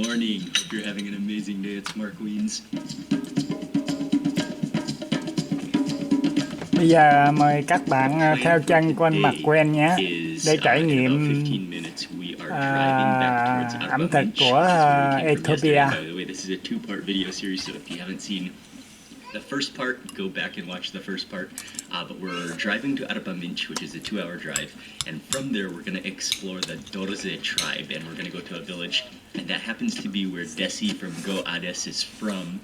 morning. Hope you're having an amazing day. It's Mark Wiens. Bây giờ mời các bạn theo chân quanh mặt quen nhé để trải nghiệm ẩm thực của Ethiopia. This is a two-part video series, so if you haven't seen the first part, go back and watch the first part. But we're driving to Arapambinch, which is a 2-hour drive, and from there we're going to explore the Dorze tribe, and we're going to go to a village, and that happens to be where Desi from Go Ades is from.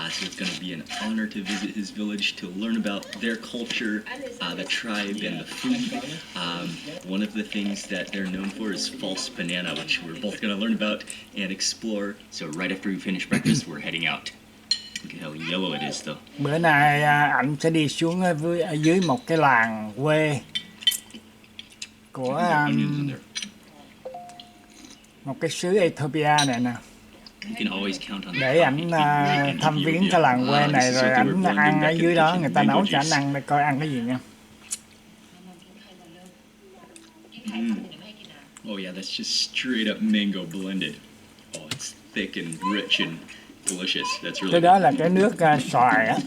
So it's going to be an honor to visit his village, to learn about their culture, the tribe, and the food. One of the things that they're known for is false banana, which we're both going to learn about and explore. So right after we finish breakfast, we're heading out. Look at how yellow it is, though. Bữa nay anh sẽ đi xuống ở dưới một cái làng quê của một cái xứ Ethiopia này nè. Để ảnh thăm viếng cái làng quê này rồi ảnh ăn ở dưới đó, người ta nấu cho ảnh ăn để coi ăn cái gì nha. Oh yeah, that's just straight up mango blended. Oh, it's thick and rich and delicious. That's really. Cái đó là cái nước xoài á.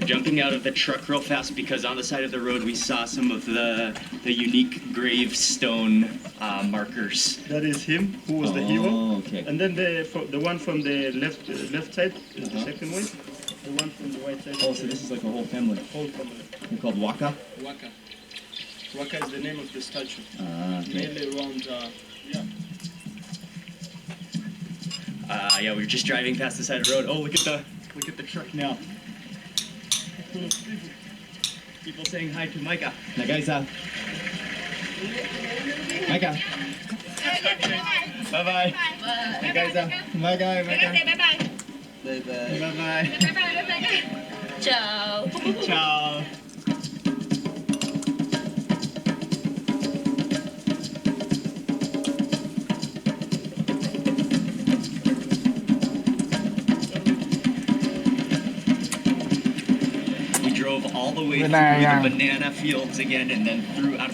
Jumping out of the truck real fast because on the side of the road we saw some of the unique gravestone markers. That is him who was the hero. Okay. And then the one from the left side is the second one. The one from the right side. Oh, so this is like a whole family. Whole family. They're called Waka. Waka. Waka is the name of the statue. Okay. Mainly around yeah, we were just driving past the side of the road. Oh, look at the truck now. People saying hi to Micah. Nagaisa. Micah. Bye bye. Nagaisa. Bye bye. Bye bye. Bye bye. Chào. Chào. Bữa nay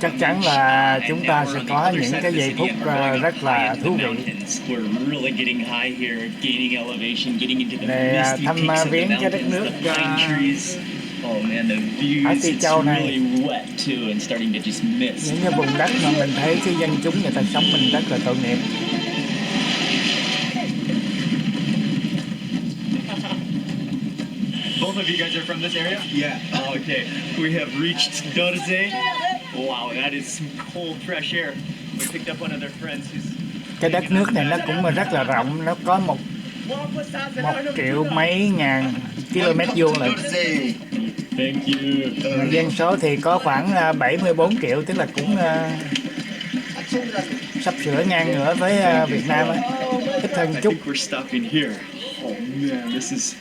chắc chắn là chúng ta sẽ có những cái giây phút rất là thú vị để thăm viếng cái đất nước Sừng Phi Châu này. Những cái vùng đất mà mình thấy cái dân chúng người ta sống mình rất là tội nghiệp. Both of you guys are from this area? Yeah. Oh, okay. We have reached Dorze. Wow, that is some cold, fresh air. We picked up one of their friends who's... Cái đất nước này nó cũng rất là rộng, nó có một triệu mấy ngàn km vuông lận. Thank you. Dân số thì có khoảng 74 triệu, tức là cũng sắp sửa ngang ngửa với Việt Nam ấy. Ít hơn chút. Oh man, this is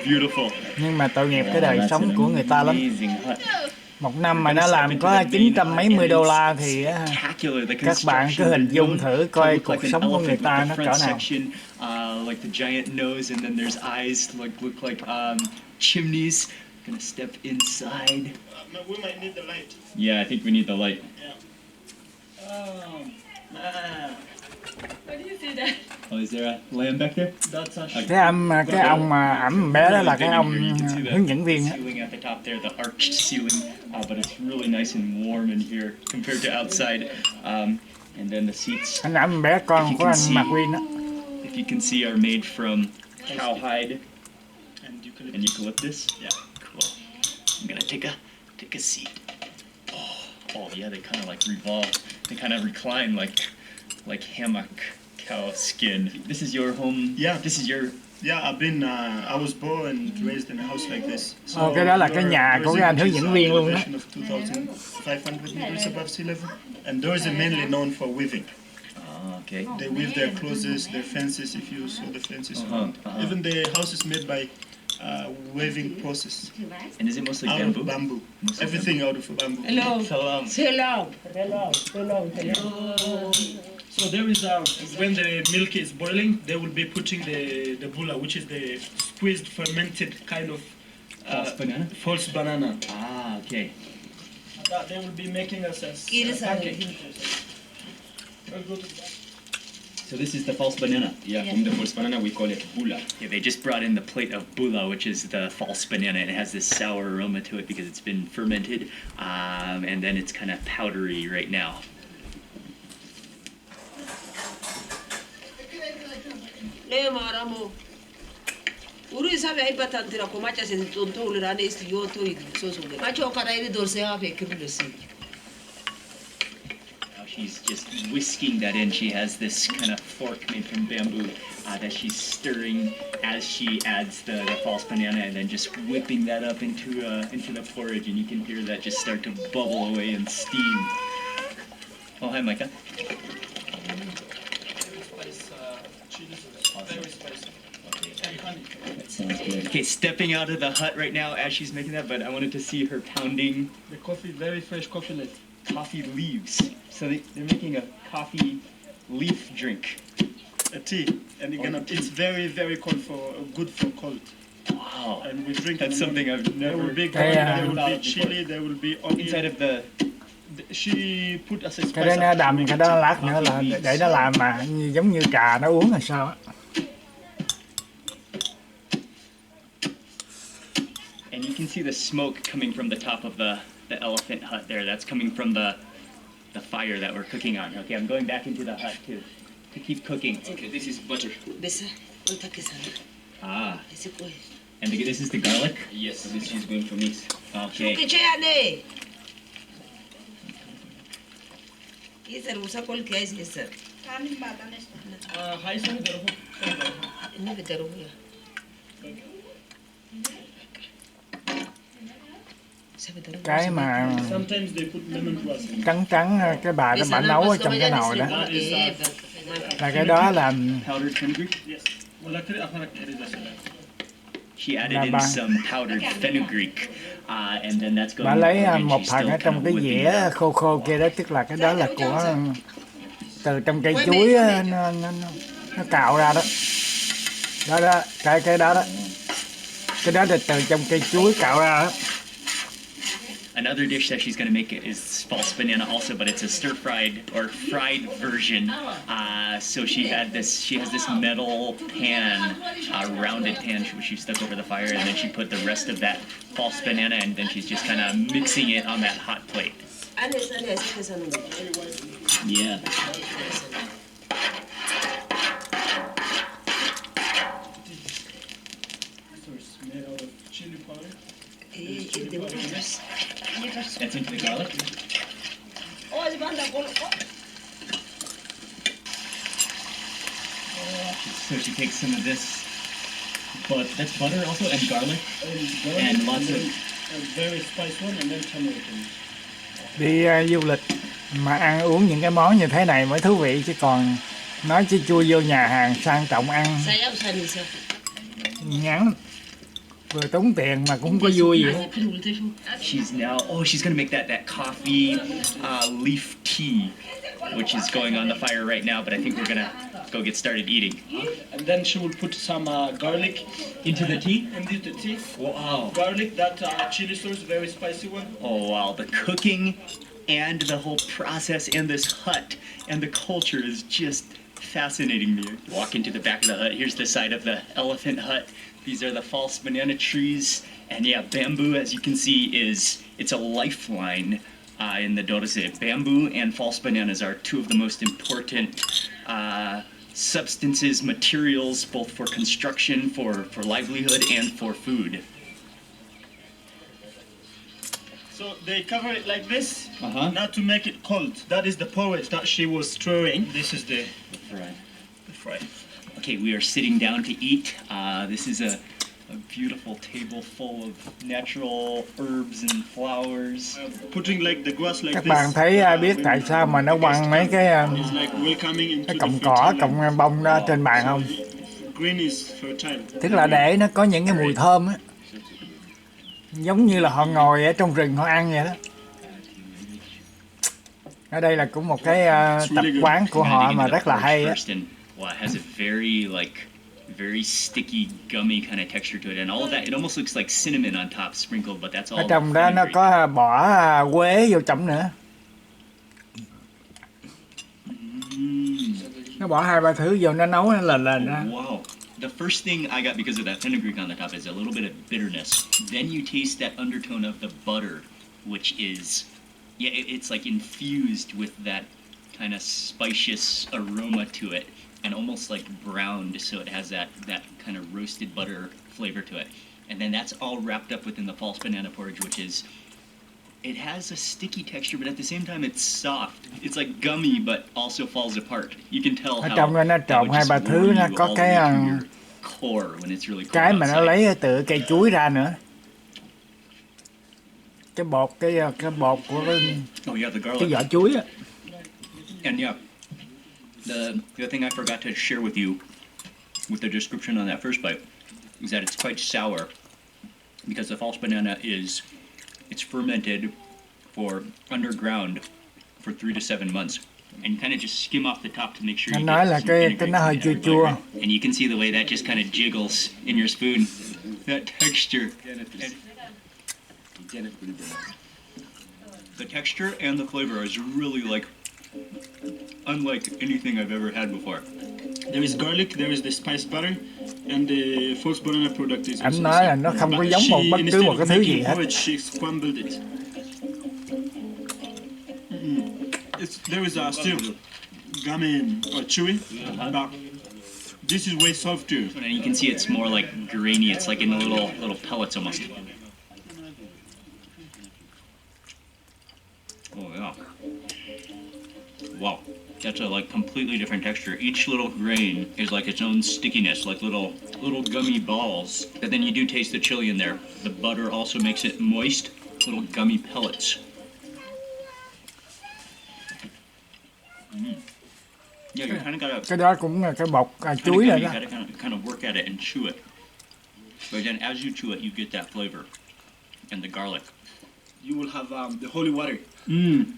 beautiful. Nhưng mà tội nghiệp cái đời sống của người ta lắm. Một năm mà nó làm có 900 mấy mươi đô la thì các bạn cứ hình dung thử coi cuộc sống của người ta nó cỡ nào. Like the giant nose and then there's eyes look like chimneys. Gonna step inside. We might need the light. Yeah, I think we need the light. Yeah. Oh man. What do you see there? Oh, is there a lamb back there? That's a Cái ông mà ẩm bé đó là cái ông hướng dẫn viên á. At the top there, the arched ceiling, but it's really nice and warm in here compared to outside. And then the seats. Anh ẩm bé con của anh Mạc Quyên á. If you can see, are made from cowhide and eucalyptus. Yeah. Cool. I'm gonna take a seat. Oh yeah, they kind of like revolve. They kind of recline like hammock cow skin. This is your home. Yeah. This is your. Yeah, I was born and raised in a house like this. So cái đó là cái nhà của cái anh hướng dẫn viên luôn đó. 2,500 meters above sea level, and those are mainly known for weaving. Okay. They weave their clothes, their fences. If you saw the fences, even the house is made by weaving process. And is it mostly out bamboo? Of bamboo. Everything out of bamboo. Hello. Salam. Hello. So there is when the milk is boiling, they will be putting the bula, which is the squeezed fermented kind of False banana? false banana. Ah, okay. That they will be making us as pancake. We'll go to that. So this is the false banana. Yeah, from the false banana we call it bula. Yeah, they just brought in the plate of bula, which is the false banana, and it has this sour aroma to it because it's been fermented, and then it's kind of powdery right now. Uru sabe ai patantira ko macha se tonto ulirane isti yo to idi so so. Macho kada iri dorse ha be kirulesi. Now she's just whisking that in. She has this kind of fork made from bamboo that she's stirring as she adds the false banana, and then just whipping that up into the porridge, and you can hear that just start to bubble away and steam. Oh, hi, Micah. Sounds good. Okay, stepping out of the hut right now as she's making that, but I wanted to see her pounding The coffee, very fresh coffee leaf. coffee leaves. So they're making a coffee leaf drink. A tea, and you're gonna. It's very, very cold good for cold. Wow. And we drink. That's something I've There will never be Cái, garlic, there will thought be of chili, there will be onion. inside of the She put as a Cái đó spice. nó đầm, cái đó lát nữa là để nó làm mà giống như trà nó uống là sao á. and you can see the smoke coming from the top of the elephant hut there. That's coming from the fire that we're cooking on. Okay, I'm going back into the hut to keep cooking. Okay, this is butter. Besa untake sana. Ah, Isiko. and this is the garlic. Yes, this is going to mix. Okay. Kichane. Isa rusa kol kiasi isa. High side, Ini bedaru ya. Cái mà sometimes they put lemon grass in. trắng trắng cái bà đó bà nấu ở trong cái nồi đó là cái đó là Powdered fenugreek. Yes. Well, actually, I found it is She added Là in bà- some powdered fenugreek, and then that's going. bà in the lấy porridge. một She's phần still ở trong kind cái of whipping dĩa it. khô khô kia đó, tức là cái đó là của từ trong cây chuối á, nó cạo ra đó. Đó đó, cái đó đó. Cái đó là từ trong cây chuối cạo ra đó. Another dish that she's going to make is false banana also, but it's a stir-fried or fried version. So she has this metal pan, rounded pan, which she stuck over the fire, and then she put the rest of that false banana, and then she's just kind of mixing it on that hot plate. Yeah. So it's made out of chili powder. That's into the garlic. So she takes some of this, but that's butter also, and garlic, and lots of. A very spicy one, and then turmeric. Đi du lịch mà ăn uống những cái món như thế này mới thú vị, chứ còn nói chứ chui vô nhà hàng sang trọng ăn ngắn vừa tốn tiền mà cũng không có vui gì hết. She's gonna make that coffee leaf tea, which is going on the fire right now, but I think we're gonna go get started eating. And then she will put some garlic Into the tea? into the tea. Wow. Garlic, that chili sauce, very spicy one. Oh wow, the cooking and the whole process and this hut and the culture is just fascinating me. Walk into the back of the hut. Here's the side of the elephant hut. These are the false banana trees, and yeah, bamboo, as you can see, it's a lifeline in the Dorse. Bamboo and false bananas are two of the most important substances, materials, both for construction, for livelihood, and for food. So they cover it like this, Uh-huh. not to make it cold. That is the porridge that she was stirring. This is the fry. Okay, we are sitting down to eat. This is a beautiful table full of natural herbs and flowers. Putting like the grass like Các this. bạn thấy biết tại sao mà nó quăng mấy cái It's like welcoming into cái the cọng cỏ, cọng bông đó trên bàn không? Green is fertile. Tức là để nó có những cái mùi thơm á, giống như là họ ngồi ở trong rừng họ ăn vậy đó. Ở đây là cũng một cái tập quán của họ mà rất là hay á. Wow, it has a very very sticky, gummy kind of texture to it, and all of that. It almost looks like cinnamon on top, sprinkled, but that's Ở all. trong đó nó fenugreek. có bỏ quế vô trong nữa. Nó bỏ 2-3 thứ vô nó nấu nó lên đó. Wow. The first thing I got because of that fenugreek on the top is a little bit of bitterness. Then you taste that undertone of the butter, which is, yeah, it's like infused with that kind of spicious aroma to it, and almost like browned, so it has that kind of roasted butter flavor to it. And then that's all wrapped up within the false banana porridge, which is, it has a sticky texture, but at the same time it's soft. It's like gummy, but also falls apart. You can tell Ở how trong đó nó that trộn would just 2-3 thứ, warm nó you có all the cái way through your core when it's really cold mà nó outside. lấy từ cây chuối ra nữa. Cái bột của Oh yeah, the cái garlic. vỏ chuối á. And yeah, the thing I forgot to share with you, with the description on that first bite, is that it's quite sour, because the false banana it's fermented for underground for 3 to 7 months, and you kind of just skim off the top to make sure Nó you nói get là some cái vinaigrette nó hơi and chua butter chua. in it. And you can see the way that just kind of jiggles in your spoon, that texture. And the texture and the flavor is really like unlike anything I've ever had before. There is garlic, there is the spiced butter, and the false banana product is Anh also nói là the nó same. không có But giống một bất cứ instead một of cái thứ gì making hết. porridge, she scrambled it. There is a still gummy or chewy, but this is way softer. And you can see it's more like grainy. It's like in little pellets almost. Oh yeah. Wow. That's a like completely different texture. Each little grain is like its own stickiness, like little gummy balls. But then you do taste the chili in there. The butter also makes it moist, little gummy pellets. Yeah, you kind of gotta. Cái đó cũng là cái bột chuối You rồi đó. gotta kind of work at it and chew it. But then as you chew it, you get that flavor and the garlic. You will have the holy water,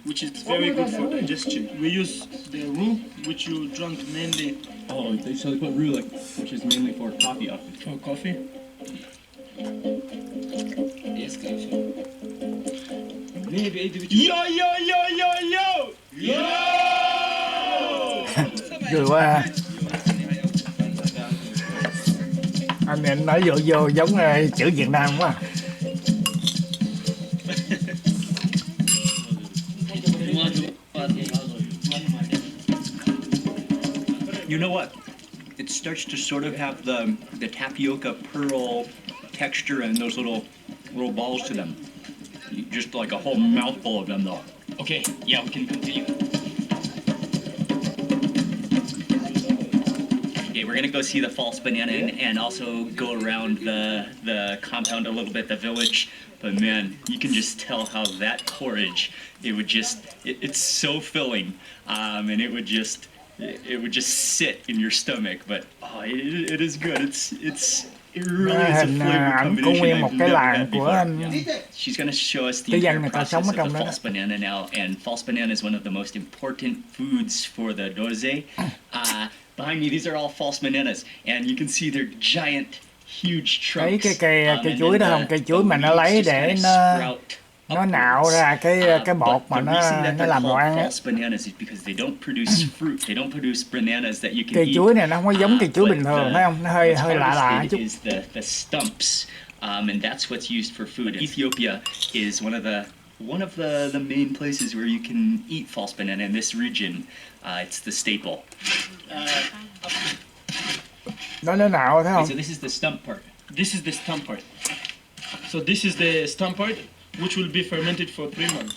which is very good for digestion. We use the roux, which you drink mainly Oh, they put roux, which is mainly for coffee. for coffee. Yo, yo, yo, yo, yo! Yo! Rồi qua. Anh nói vô giống chữ Việt Nam quá. You know what? It starts to sort of have the tapioca pearl texture and those little balls to them. Just like a whole mouthful of them, though. Okay, yeah, we can continue. Okay, we're gonna go see the false banana and also go around the compound a little bit, the village. But man, you can just tell how that porridge, it's so filling, and it would just sit in your stomach. But it is good. It really is a Hình flavor ảnh có combination nguyên một I've cái never làng had của before. anh. She's going to show us the Cái dân entire người ta process sống ở of the trong đó đó. false banana now, and false banana is one of the most important foods for the Dorze. Behind me, these are all false bananas, and you can see they're giant, huge Thấy trunks. cái And chuối then đó không? Cây chuối mà nó leaves lấy just để kinda sprout nó nạo upwards. ra cái bột But mà the reason that nó they're làm đồ called ăn á. false bananas is because they don't produce fruit. They don't produce bananas that you can Cây eat. chuối này nó không có giống cây chuối But bình thường, phải không? Nó hơi what's lạ harvested chút. is the stumps, and that's what's used for food. Ethiopia is one of the main places where you can eat false banana in this region. It's the staple. Nó nạo thấy Okay, không? so this is the stump part. This is the stump part. So this is the stump part, which will be fermented for 3 months.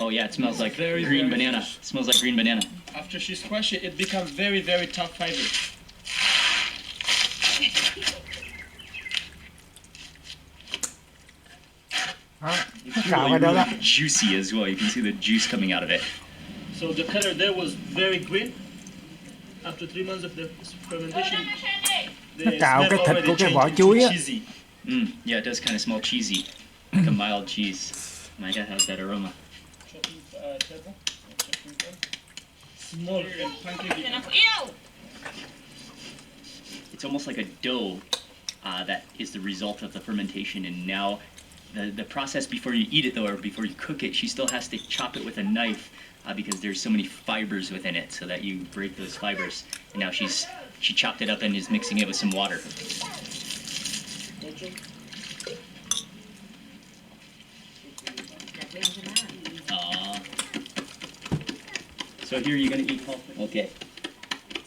Oh yeah, it smells like Very, green very banana. fresh. It smells like green banana. After she squash it, it becomes very, very tough fiber. Đó, nó It's cạo really, cái đó đó. really juicy as well. You can see the juice coming out of it. So the color there was very green. After 3 months of the fermentation, the Nó cạo smell cái thịt already của cái changed vỏ into chuối á. cheesy. Yeah, it does kind of smell cheesy, like a mild cheese. My God, how's that aroma? Small and pancake. It's it's almost like a dough that is the result of the fermentation. And now the process before you eat it, though, or before you cook it, she still has to chop it with a knife because there's so many fibers within it, so that you break those fibers. And now she chopped it up and is mixing it with some water. So here you're gonna eat healthy. Okay.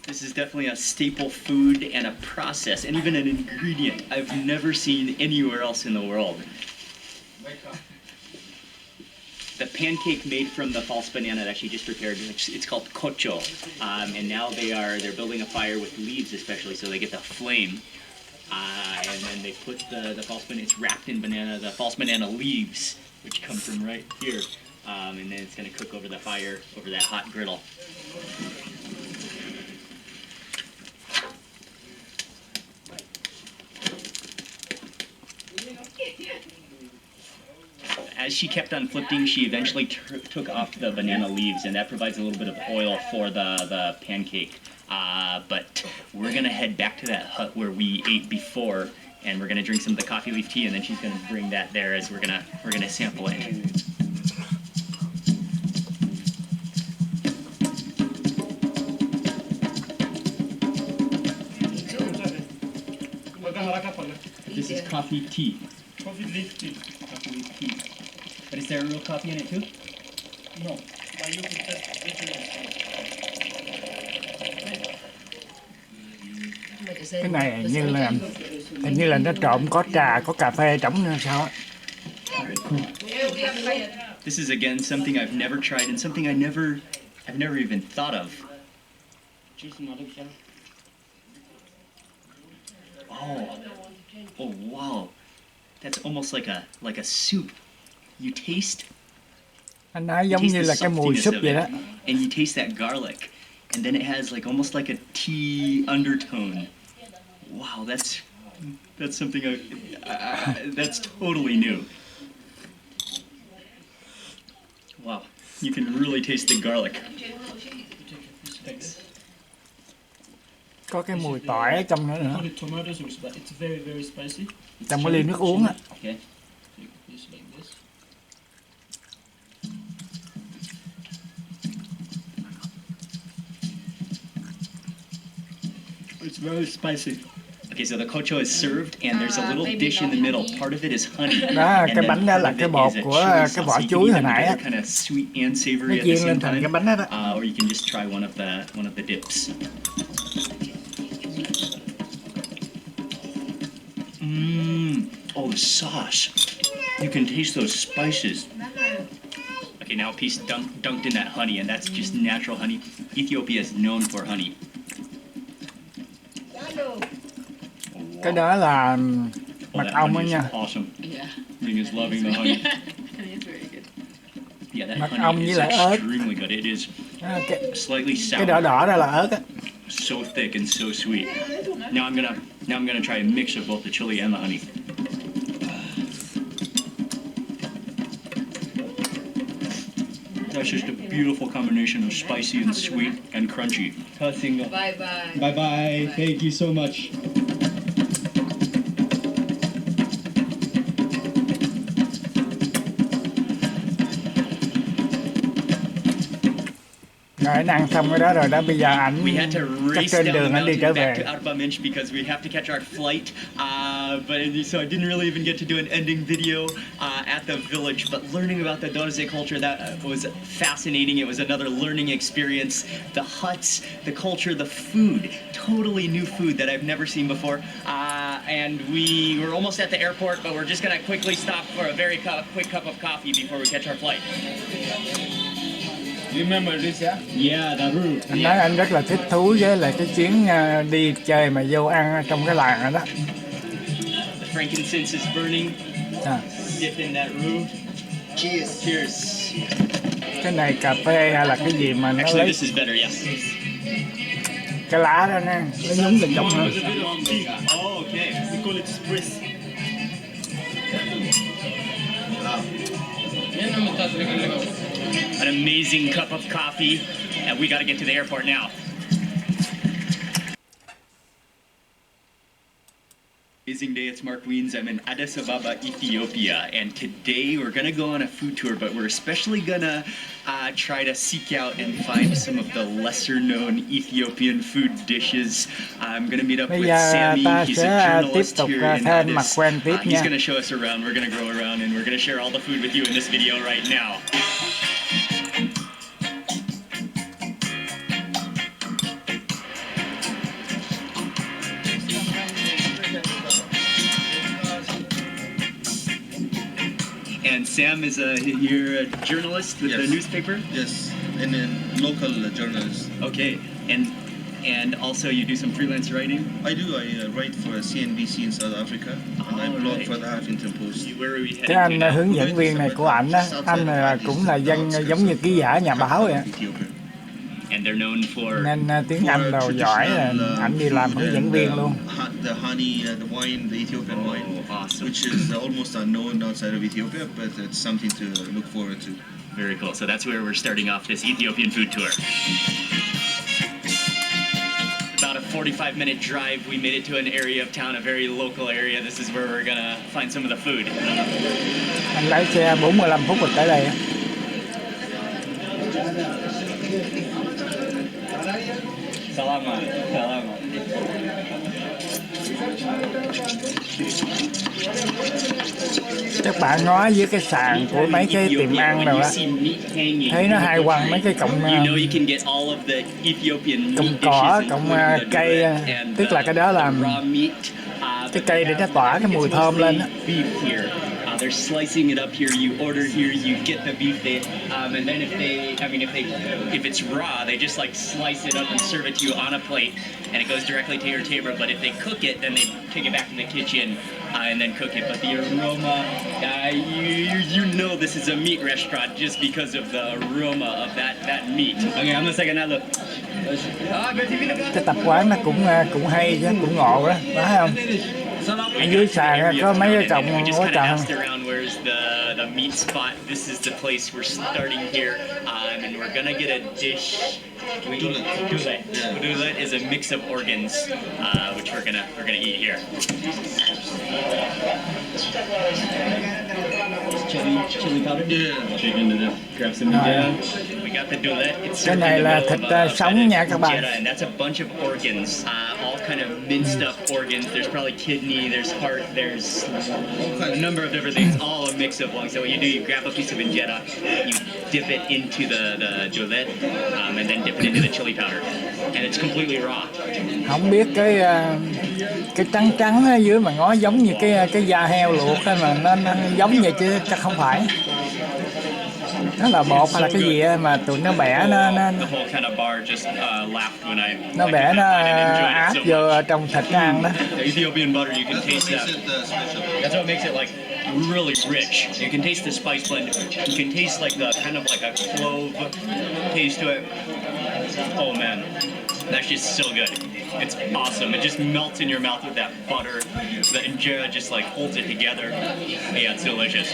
This is definitely a staple food and a process, and even an ingredient I've never seen anywhere else in the world. The pancake made from the false banana that she just prepared, it's called kocho, and now they're building a fire with leaves, especially, so they get the flame, and then they put the false banana. It's wrapped in the false banana leaves, which come from right here, and then it's going to cook over the fire, over that hot griddle. As she kept on flipping, she eventually took off the banana leaves, and that provides a little bit of oil for the pancake. But we're gonna head back to that hut where we ate before, and we're gonna drink some of the coffee leaf tea, and then she's gonna bring that there as we're gonna sample it. This is coffee tea. Coffee leaf tea. Coffee leaf tea. But is there real coffee in it too? No. But you can test Cái này hình như là nó trộn có trà, có cà phê trống nữa sao á. This is again something I've never tried and something I've never even thought of. Oh wow. That's almost like a soup. You taste. Anh nói giống như là cái mùi súp vậy đó. And you taste that garlic, and then it has almost like a tea undertone. Wow, that's something that's totally new. Wow, you can really taste the garlic. Có cái mùi tỏi ở trong nữa nữa. tomatoes, but it's very, very spicy. Trong cái ly nước uống á. Okay. Take this like this. It's very spicy. Okay, so the kocho is served, and there's a little dish in the middle. Part of it is honey. Đó, cái bánh đó là cái bột của cái vỏ chuối hồi nãy á. Kind of sweet and savory Nó at the chiên same lên thành time. cái bánh đó đó. Or you can just try one of the dips. Oh, the sauce. You can taste those spices. Okay, now a piece dunked in that honey, and that's just natural honey. Ethiopia is known for honey. Cái đó là mật ong á nha. Awesome. Yeah. Ming is loving the honey. It's very good. Yeah, that Mật honey ong is với lại ớt. extremely good. It is slightly sour. Cái đỏ đỏ đó là ớt á. So thick and so sweet. Now I'm gonna try a mix of both the chili and the honey. That's just a beautiful combination of spicy and sweet and crunchy. Bye bye. Bye bye. Thank you so much. Rồi anh ăn xong cái đó rồi đó, bây giờ ảnh We had to chắc race trên down the đường anh đi mountain trở back về. to Outbaminch because we have to catch our flight. So I didn't really even get to do an ending video at the village. But learning about the Dorze culture, that was fascinating. It was another learning experience. The huts, the culture, the food, totally new food that I've never seen before. And we were almost at the airport, but we're just gonna quickly stop for a very quick cup of coffee before we catch our flight. Remember this, yeah? Yeah, the root. Anh nói anh rất là thích thú với lại cái chuyến đi chơi mà vô ăn trong cái làng rồi đó. The frankincense is burning. Dip in that roux. Cheers. Cheers. Cái này cà phê hay là cái gì mà nó Actually, lấy this is better, yes. cái lá đó nè, nó nhúng vào trong nữa. Oh, okay. We call it spritz. An amazing cup of coffee, and we got to get to the airport now. Amazing day, it's Mark Weens. I'm in Addis Ababa, Ethiopia, and today we're gonna go on a food tour, but we're especially gonna try to seek out and find some of the lesser-known Ethiopian food dishes. I'm gonna meet up Bây with giờ Sammy. ta He's sẽ a tiếp journalist tục here in thêm mặt Addis. quen tiếp He's nha. gonna show us around. We're gonna go around, and we're gonna share all the food with you in this video right now. And Sam is you're a journalist with the Yes. newspaper? Yes, and then local journalist. Okay, and also you do some freelance writing? I do. I write for CNBC in South Africa, and I blog right. for the Huffington Post. Where are we heading Cái to anh now? hướng dẫn viên này của ảnh á, anh là cũng là dân giống như ký giả nhà báo vậy. Ethiopia. And they're known for Nên tiếng Anh đầu giỏi, ảnh đi làm hướng dẫn viên luôn. The honey, the wine, the Ethiopian wine, awesome. which is almost unknown outside of Ethiopia, but it's something to look forward to. Very cool. So that's where we're starting off this Ethiopian food tour. About a 45-minute drive, we made it to an area of town, a very local area. This is where we're gonna find some of the food. Anh lái xe 45 phút rồi tới đây á. Salama. Salama. Các bạn nói với cái sàn của mấy cái tiệm ăn rồi á, thấy nó hài hòa mấy cái cọng cỏ, cọng cây, tức là cái đó là cái cây để nó tỏa cái mùi thơm lên á. They're slicing it up here. You order here, you get the beef. And then if it's raw, they just like slice it up and serve it to you on a plate, and it goes directly to your table. But if they cook it, then they take it back in the kitchen and then cook it. But the aroma, you know this is a meat restaurant just because of the aroma of that meat. Okay, I'm the second look. Cái tập quán nó cũng hay chứ, cũng ngộ đó, phải không? Ở dưới sàn có mấy cái cọng quá trời. The meat spot. This is the place we're starting here, and we're gonna get a dish. Dulet is a mix of organs, which we're gonna eat here. Chili powder. Yeah. Chicken to grab some injera. We got the dulet. It's Cái này là thịt sống nha các bạn. And that's a bunch of organs, all kind of minced up organs. There's probably kidney, there's heart, there's a number of different things, all a mix of one. So what you do, you grab a piece of injera, you dip it into the dulet, and then dip it into the chili powder, and it's completely raw. Không biết cái trắng trắng ở dưới mà ngó giống như cái da heo luộc đó, mà nó giống vậy chứ chắc không phải. Nó là bột hay là cái gì mà tụi nó bẻ nó bẻ nó áp vô trong thịt nó ăn đó. Ethiopian butter, you can taste that. That's what makes it like really rich. You can taste the spice blend. You can taste like the kind of like a clove taste to it. Oh man, that's just so good. It's awesome. It just melts in your mouth with that butter. The injera just like holds it together. Yeah, it's delicious.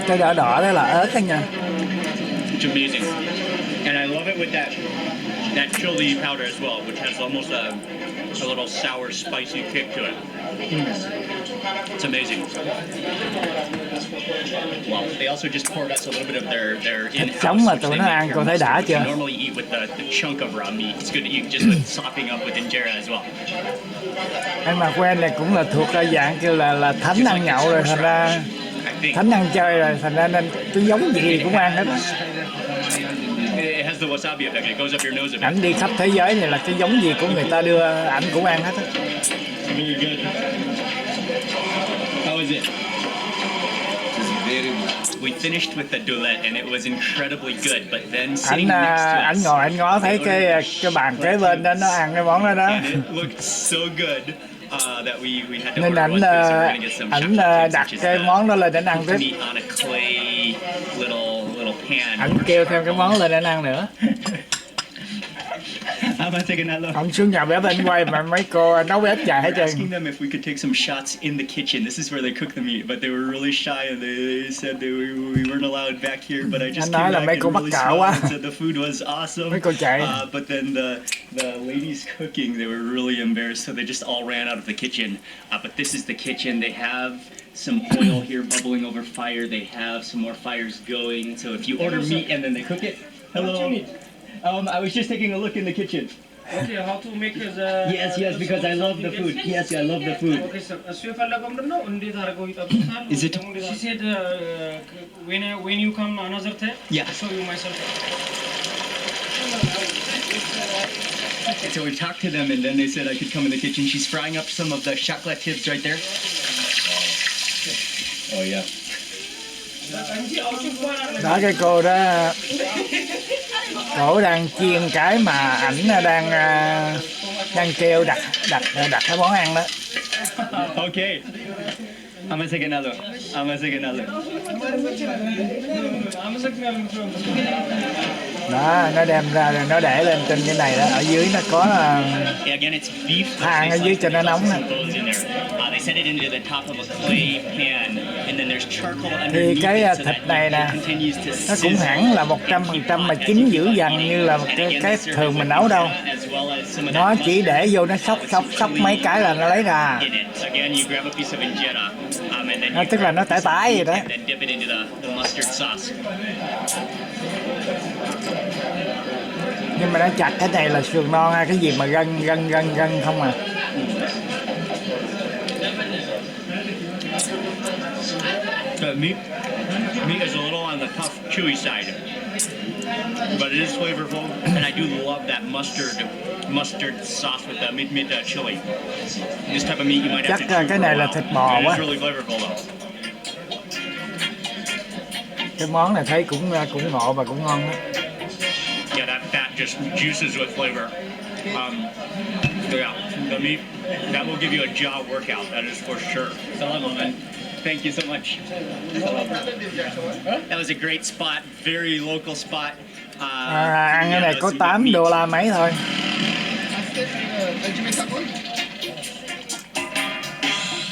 Cái đỏ đỏ đó là ớt đó nha. It's amazing. And I love it with that chili powder as well, which has almost a little sour, spicy kick to it. It's amazing. Well, they also just poured us a little bit of their in-house, Sống mà which tụi they nó make ăn here. cô thấy đã chưa? Normally eat with the chunk of raw meat. It's good to eat just with sopping up with injera as well. Anh mà quen này cũng là thuộc dạng kêu là thánh ăn nhậu rồi, thành ra thánh ăn chơi rồi, thành ra nên cứ giống gì cũng ăn hết. It has the wasabi effect. It goes up your nose a bit. Ảnh đi khắp thế giới này là cái giống gì của người ta đưa ảnh cũng ăn hết á. Very good. How is it? We finished with the dulet and it was incredibly good, but then sitting next to us, Ảnh ngồi ảnh ngó thấy cái bàn kế bên đó nó ăn cái món đó đó. and it looked so good that we had to Nên order one too, so we're gonna get some ảnh chocolate đặt chips, which is cái món đó lên để ăn the tiếp. meat on a clay little pan. Ảnh kêu thêm cái món lên để ăn nữa. I'm gonna take another. Ông xuống nhà bếp anh quay mà mấy cô nấu bếp chạy hết trơn. Asking them if we could take some shots in the kitchen. This is where they cook the meat, but they were really shy and they said we weren't allowed back here. But I just nói came là back mấy and cô really mắc cỡ smelled quá. and said the food was awesome. Mấy cô chạy. But then the ladies cooking, they were really embarrassed, so they just all ran out of the kitchen. But this is the kitchen. They have some oil here bubbling over fire. They have some more fires going. So if you order meat and then they cook it. Hello. I was just taking a look in the kitchen. Okay, how to make the... Yes, because I love the food. Yes, I love the food. Okay, sir. Is it? She said when you come another time, Yeah. I'll show you myself. So we talked to them, and then they said I could come in the kitchen. She's frying up some of the chocolatives right there. Oh yeah. Đó cái cô đó, cổ đang chiên cái mà ảnh đang kêu đặt cái món ăn đó. Okay. I'm gonna take another. Đó, nó đem ra rồi nó để lên trên cái này đó, ở dưới nó có Again, it's beef. than ở dưới cho nó nóng nè. They set it into the top of a clay pan, and then there's charcoal Thì underneath cái it, so thịt that này nè, it continues to nó cũng hẳn là 100% mà chín dữ dằn như là cái thường mình nấu đâu. Nó chỉ để vô nó xóc mấy cái là nó lấy ra. Tức là nó tái vậy đó. Nhưng mà nó chặt cái này là sườn non ha, cái gì mà gân không à. The meat is a little on the tough, chewy side, but it is flavorful, and I do love that mustard sauce with the meat chili. This type of meat you might have to chew cái for này a là while. thịt bò It quá. is really flavorful though. Cái món này thấy cũng ngộ và cũng ngon đó. Yeah, that just juices with flavor. Yeah, the meat that will give you a jaw workout. That is for sure. Thank you so much. That was a great spot, very local spot. Ăn cái này có $8 mấy thôi.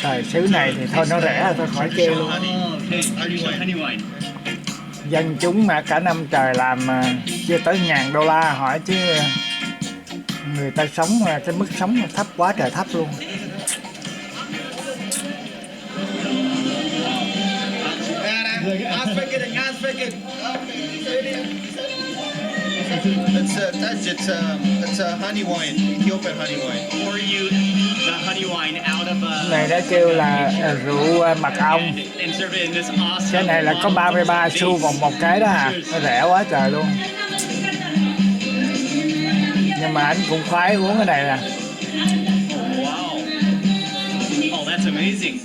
Thời xứ này thì thôi nó rẻ thôi khỏi chê luôn. Honey wine. Dân chúng mà cả năm trời làm chưa tới $1,000 hỏi chứ người ta sống cái mức sống thấp quá trời thấp luôn. It's a honey wine, Ethiopian honey wine. Pour you the honey wine out of a... Này đã kêu là rượu mật ong. And serve it in this awesome Cái này là có 33 xu một cái đó à. Nó rẻ quá trời luôn. Nhưng mà anh cũng khoái uống cái này nè. Wow. Oh, that's amazing.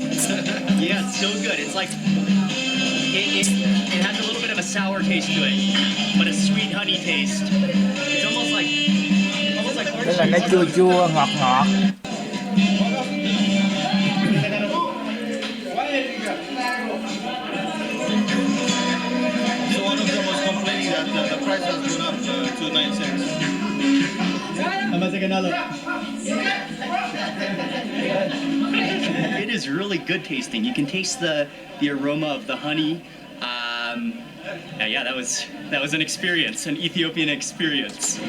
Yeah, it's so good. It's like it has a little bit of a sour taste to it, but a sweet honey taste. It's almost like Tức là nó chua chua ngọt ngọt. So one of them was complaining that the price has gone up to 9 cents. I'm gonna take another. It is really good tasting. You can taste the aroma of the honey. Yeah, that was an experience, an Ethiopian experience.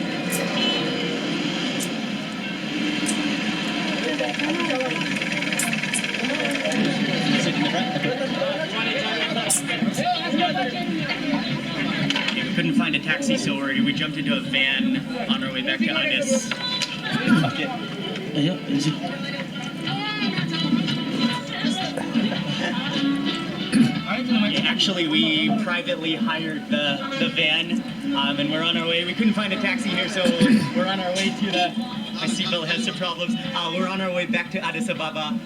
We couldn't find a taxi, so we jumped into a van on our way back to Addis. Okay. Actually, we privately hired the van, and we're on our way. We couldn't find a taxi here, so we're on our way to the... My seatbelt has some problems. We're on our way back to Addis Ababa.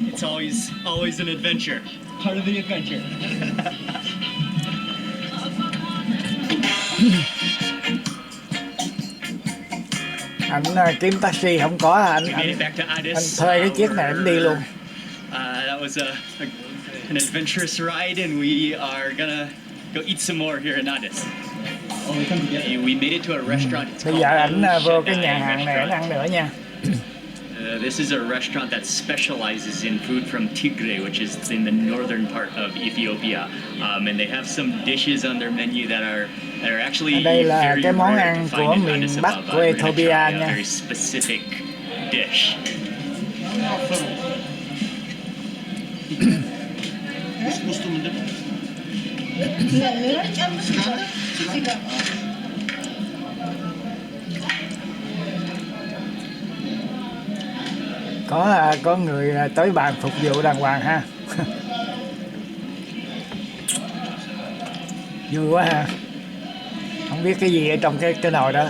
It's always an adventure. Part of the adventure. Anh kiếm taxi không có, anh thuê cái chiếc này anh đi luôn. That was an adventurous ride, and we are gonna go eat some more here in Addis. We made it to a restaurant. It's Bây called giờ ảnh vô cái Shadai nhà hàng này ảnh restaurant. ăn nữa nha. This is a restaurant that specializes in food from Tigray, which is in the northern part of Ethiopia, and they have some dishes on their menu that are actually Đây là very cái món rare ăn to của find in miền Addis Bắc Ababa. của We're gonna Ethiopia try a nha. very specific dish. Có người tới bàn phục vụ đàng hoàng ha. Vui quá ha. Không biết cái gì ở trong cái nồi đó.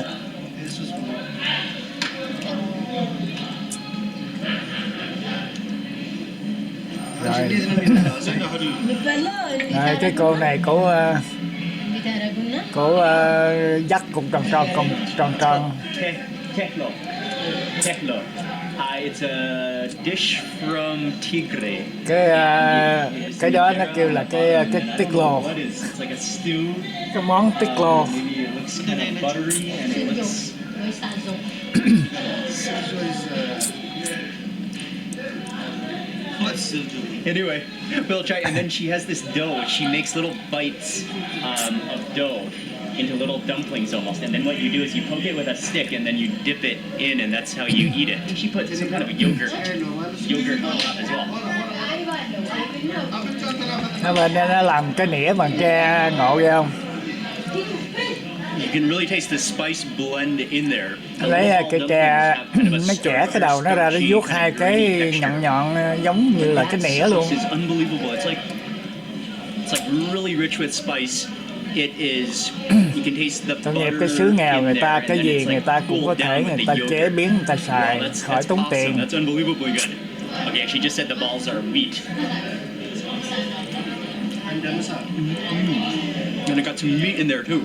Rồi. Rồi cái cô này cổ dắt cùng tròn tròn. Teklo. It's a dish from Tigray. Cái đó nó kêu là cái tiklo. What is? It's like a stew. Cái món tiklo. Maybe it looks kind of buttery and it looks. Anyway, we'll try. And then she has this dough. She makes little bites of dough into little dumplings almost. And then what you do is you poke it with a stick and then you dip it in, and that's how you eat it. She put some kind of yogurt on top as well. Nó bên đây nó làm cái nĩa bằng tre ngộ vậy không? You can really taste the spice blend in there. Lấy cái tre nó chẻ cái đầu nó ra, nó vuốt hai cái nhọn giống như là cái nĩa luôn. It's unbelievable. It's like really rich with spice. It is. You can taste the Tội nghiệp butter cái xứ nghèo in người there, ta and cái then gì it's người like ta cũng có pulled thể down with người the ta chế yogurt. biến, người ta xài Wow, khỏi tốn awesome. tiền. That's unbelievably good. Okay, she just said the balls are wheat. And it got some meat in there too.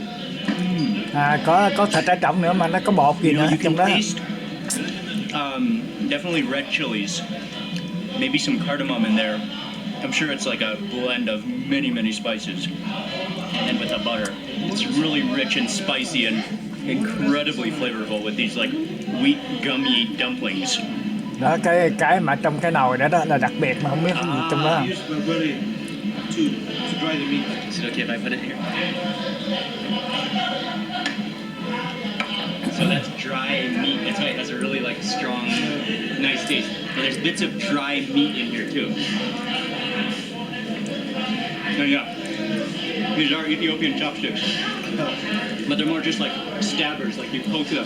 Có thịt ở trong nữa mà nó có bột gì nữa You trong can đó. taste definitely red chilies, maybe some cardamom in there. I'm sure it's like a blend of many spices. And with the butter, it's really rich and spicy and incredibly flavorful with these like wheat gummy dumplings. Đó cái mà trong cái nồi đó là đặc biệt mà không biết cái gì trong đó. Is it okay if I put it here? So that's dry meat. That's why it has a really like strong, nice taste. And there's bits of dry meat in here too. Oh yeah, these are Ethiopian chopsticks, but they're more just like stabbers, like you poke them.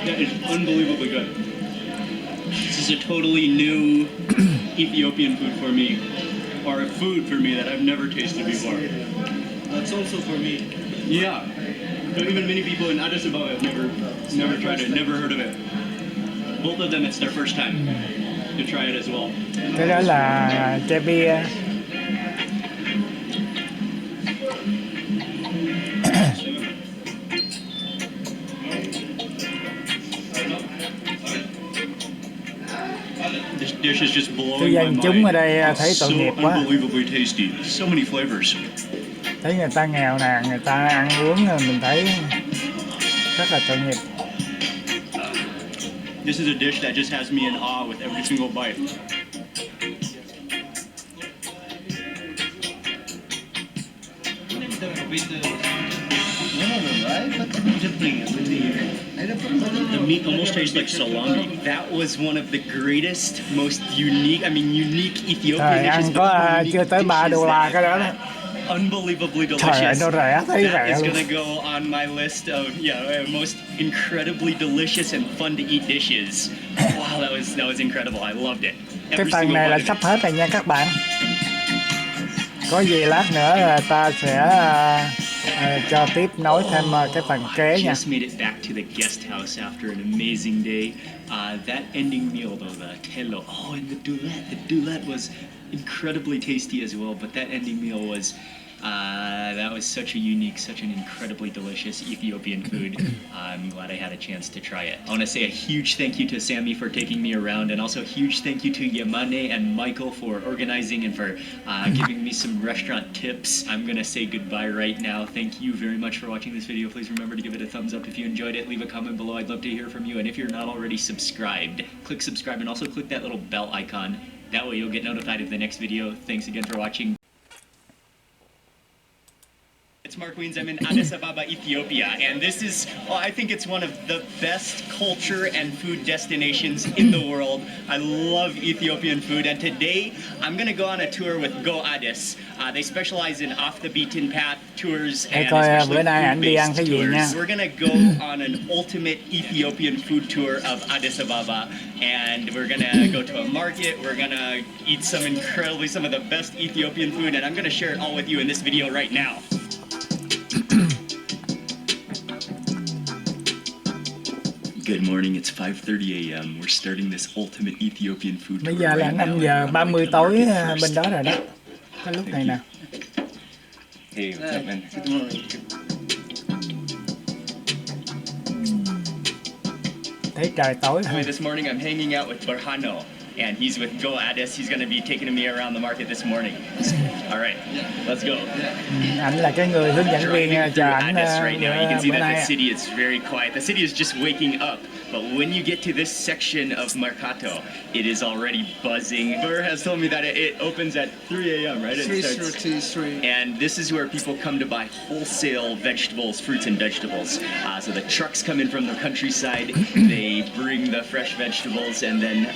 That is unbelievably good. This is a totally new Ethiopian food for me, or a food for me that I've never tasted before. That's also for me. Yeah. So even many people in Addis Ababa have never tried it, never heard of it. Both of them, it's their first time to try it as well. Cái đó là chai bia. This dish is just Cái blowing my dân chúng ở mind. đây thấy So tội nghiệp quá. unbelievably tasty. So many flavors. Thấy người ta nghèo nàn, người ta ăn uống mình thấy rất là tội nghiệp. This is a dish that just has me in awe with every single bite. The meat almost tastes like salami. That was one of the greatest, most unique, unique Ethiopian Trời, dishes. ăn có chưa tới $3 cái đó đó. Unbelievably Trời ơi, delicious. nó rẻ, thấy That rẻ is luôn. gonna go on my list of most incredibly delicious and fun to eat dishes. Wow, that was incredible. I loved it. Cái Every phần single này là bite of sắp it. hết rồi nha các bạn. Có gì lát nữa là ta sẽ cho tiếp nối thêm cái phần kế nha. Just made it back to the guest house after an amazing day. That ending meal though, the telo, and the dulet was incredibly tasty as well. But that ending meal was That was such a unique, such an incredibly delicious Ethiopian food. I'm glad I had a chance to try it. I want to say a huge thank you to Sammy for taking me around, and also a huge thank you to Yamane and Michael for organizing and for giving me some restaurant tips. I'm going to say goodbye right now. Thank you very much for watching this video. Please remember to give it a thumbs up if you enjoyed it. Leave a comment below. I'd love to hear from you. And if you're not already subscribed, click subscribe and also click that little bell icon. That way you'll get notified of the next video. Thanks again for watching. It's Mark Weens. I'm in Addis Ababa, Ethiopia, and this is, well, I think it's one of the best culture and food destinations in the world. I love Ethiopian food, and today I'm going to go on a tour with Go Addis. They specialize in off-the-beaten-path tours and especially food-based tours. We're going to go on an ultimate Ethiopian food tour of Addis Ababa, and we're going to go to a market. We're going to eat some of the best Ethiopian food, and I'm going to share it all with you in this video right now. Good morning, it's 5:30 a.m. We're starting this ultimate Ethiopian food tour. Bây giờ là 5 giờ 30 tối bên đó rồi đó. Cái lúc này nè. Hey, what's up, man? Good morning. Thấy trời tối thôi. This morning I'm hanging out with Barhano, and he's with Go Addis. He's going to be taking me around the market this morning. All right, let's go. Anh là cái người hướng dẫn viên chờ ảnh right now. You can see bữa that nay. the city is very quiet. The city is just waking up. But when you get to this section of Mercato, it is already buzzing. Burr has told me that it opens at 3 a.m., right? 3:33. And this is where people come to buy wholesale vegetables, fruits and vegetables. So the trucks come in from the countryside, they bring the fresh vegetables, and then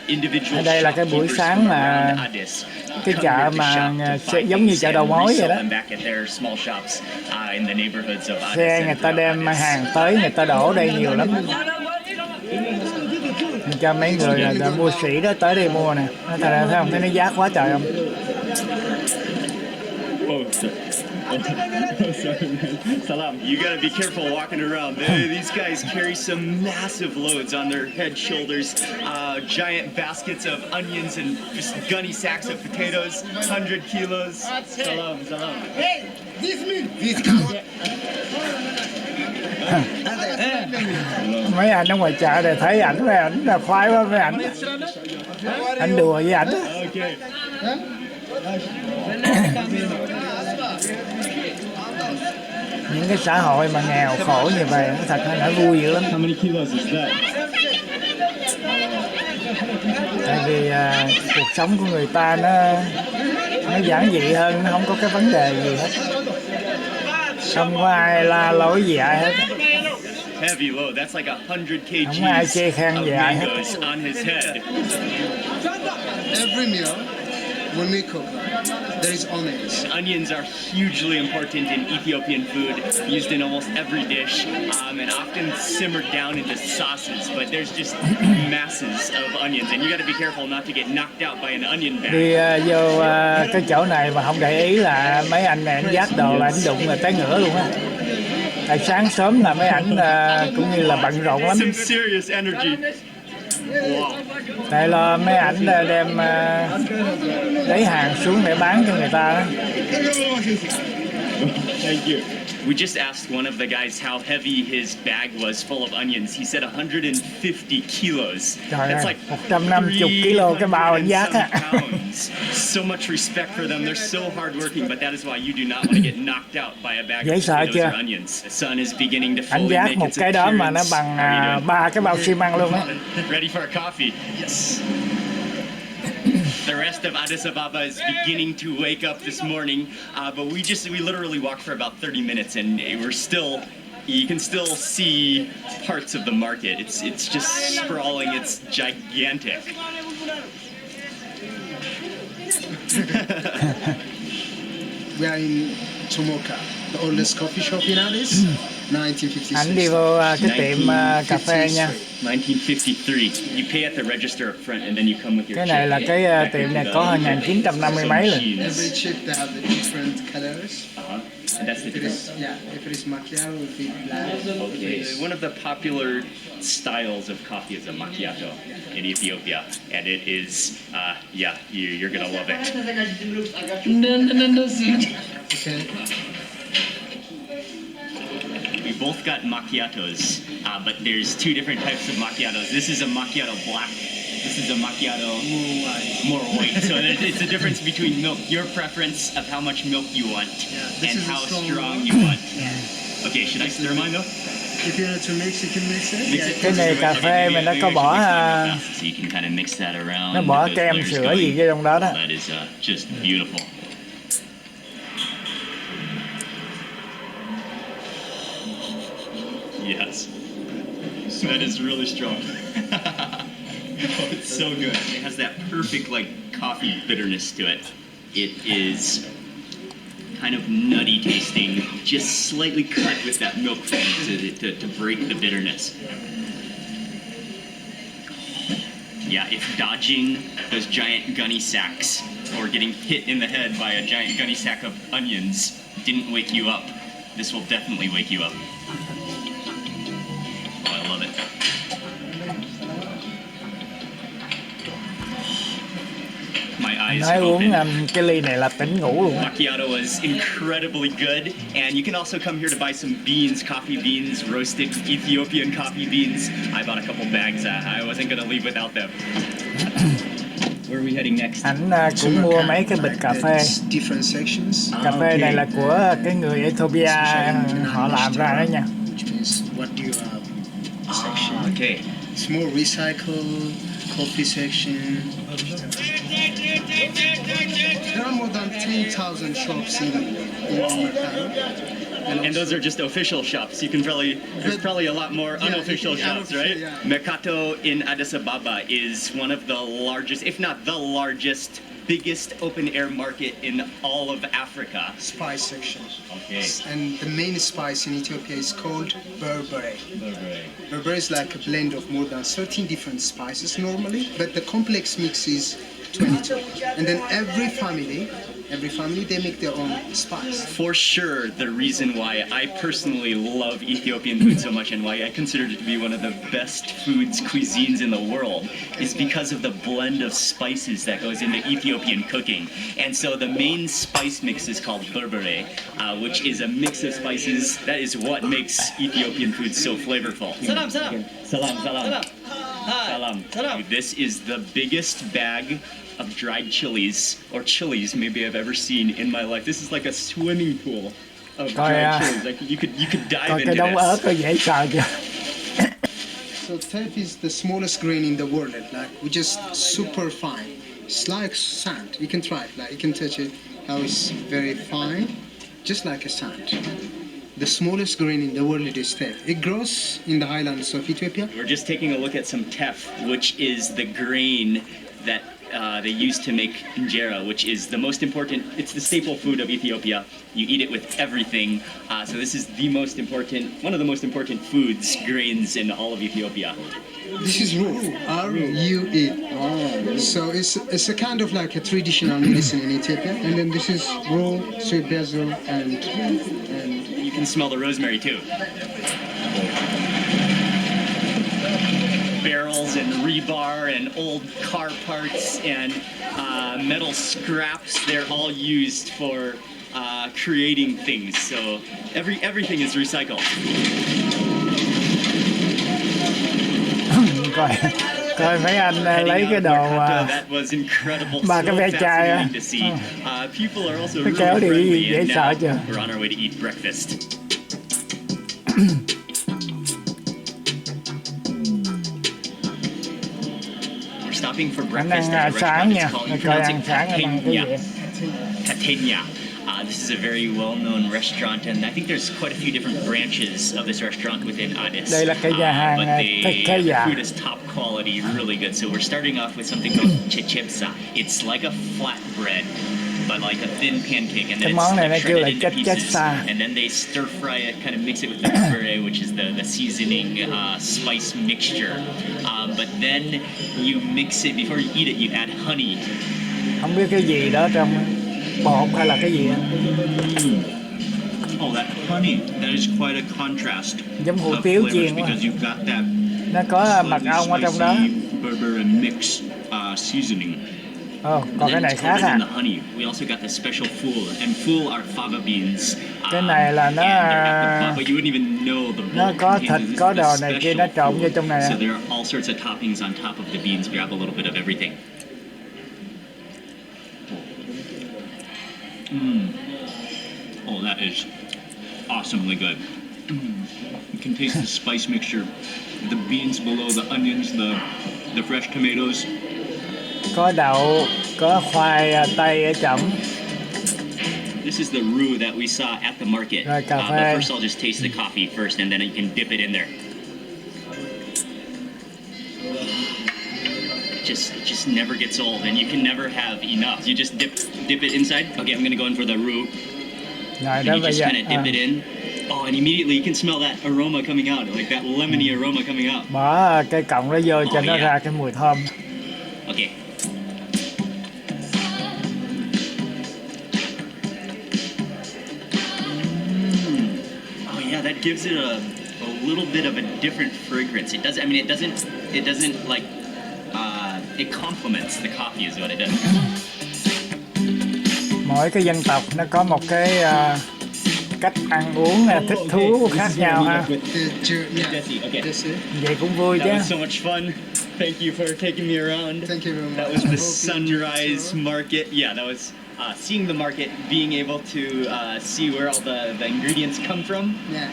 individual Đây là cái buổi shopkeepers sáng from mà around Addis cái come chợ here to mà shop to sẽ buy giống như things chợ đầu and mối vậy resell đó. them back at their small shops in the neighborhoods of Addis. Xe người and ta throughout đem Addis. hàng tới, người ta đổ đây nhiều lắm. Cho mấy người là mua sỉ đó tới đây mua nè. Nó thấy không? Thấy nó giá quá trời không? Salam. You gotta be careful walking around. These guys carry some massive loads on their head, shoulders, giant baskets of onions and just gunny sacks of potatoes, 100 kilos. Salam, salam. Hey, this me. This camera. Mấy anh ở ngoài chợ này thấy ảnh, mấy ảnh là khoái quá mấy ảnh. Anh đùa với ảnh. Okay. Những cái xã hội mà nghèo khổ như vậy nó thật là vui dữ lắm. How many kilos is that? Tại vì cuộc sống của người ta nó giản dị hơn, nó không có cái vấn đề gì hết. Không có ai la lối gì ai hết. Heavy load. That's like 100 Không ai kgs chê khen of gì ai hết. mangoes on his head. Every meal, when we cook, there is onions. Onions are hugely important in Ethiopian food, used in almost every dish, and often simmered down into sauces. But there's just masses of onions, and you got to be careful not to get knocked out by an onion bag. Đi vô cái chỗ này mà không để ý là mấy anh này anh dắt đồ là anh đụng là té ngửa luôn á. Tại sáng sớm là mấy ảnh cũng như là bận rộn lắm. Some serious energy. Wow. Tại là mấy ảnh đem lấy hàng xuống để bán cho người ta đó. Thank you. We just asked one of the guys how heavy his bag was full of onions. He said 150 kilos. Trời That's ơi, like 150 kg cái bao anh dắt á. So much respect for them. They're so hardworking, but that is why you do not want to get knocked out by a bag Dễ of sợ potatoes chưa? or onions. The sun is beginning to Anh fully dắt make một its cái đó mà nó appearance. bằng How are you doing? 3 cái bao xi măng luôn á. Ready for a coffee? Yes. The rest of Addis Ababa is beginning to wake up this morning, but we literally walked for about 30 minutes, and you can still see parts of the market. It's just sprawling. It's gigantic. We are in Tomoka, the oldest coffee shop in Addis. 1956. Anh đi vô cái tiệm cà phê nha. 1953. You pay at the register up front, and then you come with your Cái này là check. cái tiệm này có 1950 mấy rồi. Every chip they have the different colors. That's the difference. If it is macchiato, it would be black. Okay. One of the popular styles of coffee is a macchiato in Ethiopia, and it is, you're gonna love it. Okay. We both got macchiatos, but there's two different types of macchiatos. This is a macchiato black. This is a macchiato more white. So it's a difference between milk, your preference of how much milk you want, and how strong you want. Okay, should I stir mine though? If you want to mix, you can mix it. Cái này cà phê mà nó có bỏ So you can kind of mix that around. nó bỏ kem sữa gì cái trong đó đó. That is just beautiful. Yes, that is really strong. Oh, it's so good. It has that perfect like coffee bitterness to it. It is kind of nutty tasting, just slightly cut with that milk foam to break the bitterness. Yeah, if dodging those giant gunny sacks or getting hit in the head by a giant gunny sack of onions didn't wake you up, this will definitely wake you up. Oh, I love it. My eyes Nói uống open. cái ly này là tỉnh ngủ luôn. Macchiato was incredibly good, and you can also come here to buy some beans, coffee beans, roasted Ethiopian coffee beans. I bought a couple bags. I wasn't gonna leave without them. Where are we heading next? Anh cũng mua mấy cái bịch cà phê. Different sections. Cà phê này là của cái người Ethiopia họ làm ra đó nha. Which means what do you have? Section. Okay. Small recycle, coffee section. There are more than 10,000 shops in Mercado. And those are just official shops. You can there's probably a lot more unofficial shops, right? Yeah. Mercato in Addis Ababa is one of the largest, if not the largest, biggest open-air market in all of Africa. Spice section. Okay. And the main spice in Ethiopia is called berbere. Berbere is like a blend of more than 13 different spices normally, but the complex mix is 22. And then every family they make their own spice. For sure, the reason why I personally love Ethiopian food so much and why I consider it to be one of the best cuisines in the world is because of the blend of spices that goes into Ethiopian cooking. And so the main spice mix is called berbere, which is a mix of spices. That is what makes Ethiopian food so flavorful. Salam, salam. Salam, salam. Salam. Hi. Salam. Salam. This is the biggest bag of dried chilies, or chilies maybe I've ever seen in my life. This is like a swimming pool of dried chilies. Like you could dive Coi into cái đống ớt this. có dễ sợ chưa? So teff is the smallest grain in the world. Like we just super fine. It's like sand. You can try it. Like you can touch it. How it's very fine, just like a sand. The smallest grain in the world is teff. It grows in the highlands of Ethiopia. We're just taking a look at some teff, which is the grain that they use to make injera, which is the most important. It's the staple food of Ethiopia. You eat it with everything. So this is one of the most important foods, grains in all of Ethiopia. This is rue, R-U-E. So it's a kind of like a traditional medicine in Ethiopia. And then this is raw, sweet basil, and You can smell the rosemary too. Barrels and rebar and old car parts and metal scraps, they're all used for creating things. So everything is recycled. coi mấy anh lấy cái đồ That was incredible. ba cái ve chai á. To see. People are also Cái really kéo đi friendly, dễ and sợ now chưa? we're on our way to eat breakfast. We're stopping for Anh breakfast ăn at a sáng restaurant. nha. It's called, you Coi pronounce ăn it sáng anh ăn cái gì? Catania. This is a very well-known restaurant, and I think there's quite a few different branches of this restaurant within Addis. Đây là cái nhà hàng But Thế the Dạ. food is top quality, really good. So we're starting off with something called chechepsa. It's like a flatbread, but like a thin pancake, and Cái then món này nó it's kêu là shredded into pieces. chechepsa. And then they stir fry it, kind of mix it with the puree, which is the seasoning spice mixture. But then you mix it before you eat it. You add honey. Không biết cái gì đó trong bột hay là cái gì á. Oh, that honey, that is quite a contrast Giống hủ of tiếu flavors chiên quá. because you've got that Nó có mật ong ở trong đó. spicy Berber and mix seasoning. Ồ, And còn then cái này it's khác coated à? in the honey. We also got the special fool, and fool are fava beans. Cái này là nó, and they're at the bottom, but you wouldn't even know the nó bulk có contains thịt, this có is the đồ này kia, nó special trộn vô fool. trong này. So there are all sorts of toppings on top of the beans. Grab a little bit of everything. Oh, that is awesomely good. You can taste the spice mixture, the beans below, the onions, the fresh tomatoes. Có đậu, có khoai tây ở trong. This is the roux that we saw at the market. Rồi, cà But phê. first I'll just taste the coffee first, and then you can dip it in there. It just never gets old, and you can never have enough. You just dip it inside. Okay, I'm gonna go in for the roux. Rồi And đó you bây just giờ. kind of dip it in. Oh, and immediately you can smell that aroma coming out, like that lemony aroma coming out. Bỏ cái cọng đó vô cho Oh, nó yeah. ra cái mùi thơm. Okay. Oh yeah, that gives it a little bit of a different fragrance. It does. I mean, it doesn't like. It complements the coffee, is what it does. Mỗi cái dân tộc nó có một cái cách ăn uống thích thú khác nhau ha. Desi, okay. Vậy cũng vui chứ. That was so much fun. Thank you for taking me around. Thank you very much. That was the sunrise market. Yeah, that was seeing the market, being able to see where all the ingredients come from. Yeah.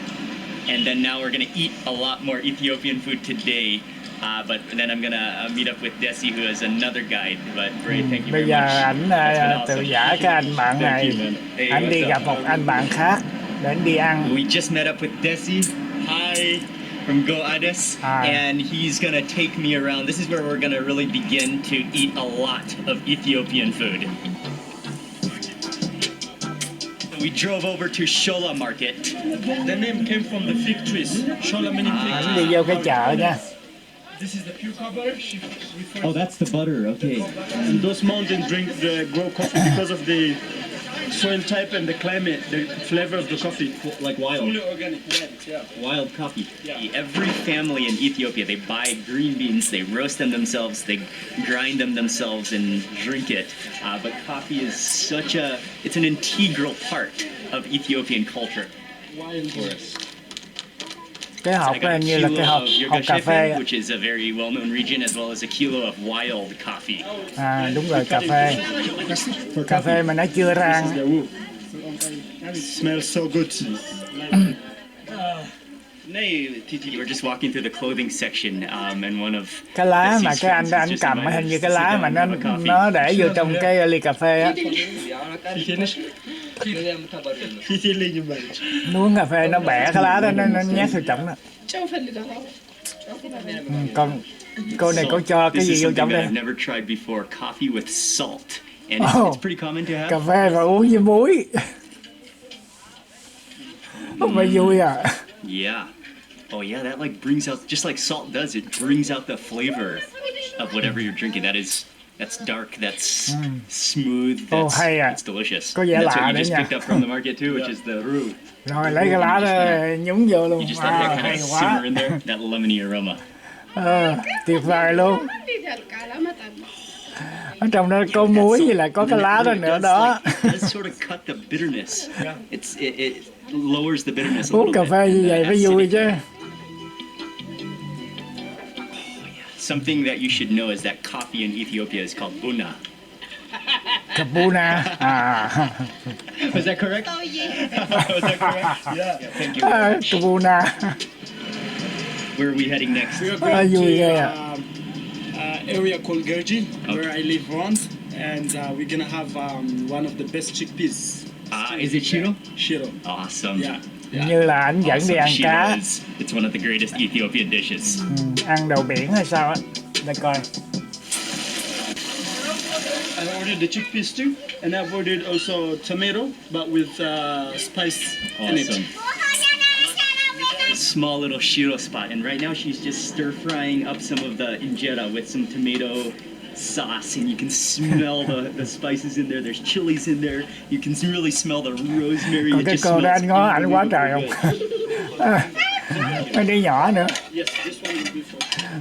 And then now we're gonna eat a lot more Ethiopian food today. But then I'm gonna meet up with Desi, who is another guide. But Bray, thank you Bây very giờ much. ảnh That's been tự awesome. giải cái anh bạn Thank này. you, man. Hey, Anh đi what's gặp up? một anh bạn khác để anh đi ăn. We just met up with Desi. Hi, from Go Ades. Hi. And he's gonna take me around. This is where we're gonna really begin to eat a lot of Ethiopian food. We drove over to Shola Market. The name came from the fig trees. Shola meaning fig Ảnh trees. đi vô cái chợ nha. This is the cucumber. She refers Oh, that's the butter. Okay. and those mountain grow coffee because of the soil type and the climate, the flavor of the coffee. Like wild. Fully organic, yeah. Wild coffee. Yeah. Every family in Ethiopia, they buy green beans, they roast them themselves, they grind them themselves and drink it. But coffee is it's an integral part of Ethiopian culture. Wild forest. Cái hộp I đó got a hình như là kilo cái hộp of cà phê. Yergashefe, which is a very well-known region, as well as a kilo of wild coffee. À đúng rồi, cà phê. Cà phê mà nó chưa rang. The wood. It smells so good. We're just walking through the clothing section, and one of Cái lá Desi's mà cái friends anh has just cầm invited hình us như to cái sit lá down mà and nó have a coffee. nó để vô trong cái ly cà phê á. You finish? Nuốt cà phê nó bẻ cái lá đó, nó nhét vô trong đó. Còn cô này có cho cái This is gì vô something trong that đây? I've never tried before. Coffee with salt, and Oh. it's pretty common to have. Cà phê và uống với muối. Không phải vui à? Yeah. Oh yeah, that like brings out, just like salt does, it brings out the flavor of whatever you're drinking. That's dark, that's smooth, Oh, hay à. it's delicious. Có vẻ And that's lạ what you đấy just nha. picked up from the market too, which is the roux. Rồi lấy cái lá đó nhúng vô luôn. You just let that Hay kind of quá. simmer in there, that lemony aroma. Tuyệt vời luôn. Ở trong đó có muối với lại có cái lá đó nữa đó. It does sort of cut the bitterness. It lowers the bitterness a Uống little cà phê như vậy phải vui chứ. Something that you should know is that coffee in Ethiopia is called buna. Kapuna. Was that correct? Oh yeah. Was that correct? Yeah. Thank you. Kapuna. Where are we heading next? We are going vui ghê to à. area called Gergi, where I live around, and we're gonna have one of the best chickpeas. Is it shiro? Shiro. Awesome. Yeah. Như là ảnh dẫn đi Awesome. ăn Shiro cá. it's one of the greatest Ethiopian dishes. Ăn đồ biển hay sao á? Để coi. I ordered the chickpeas too, and I've ordered also tomato, but with spice in it. Awesome. A small little shiro spot, and right now she's just stir frying up some of the injera with some tomato, sauce, and you can smell the spices in there. There's chilies in there. You can really smell the rosemary. Còn It cái just cô đó smells anh ngó anh quá trời unbelievably không? good. Nó đi nhỏ nữa. Yes, this one will be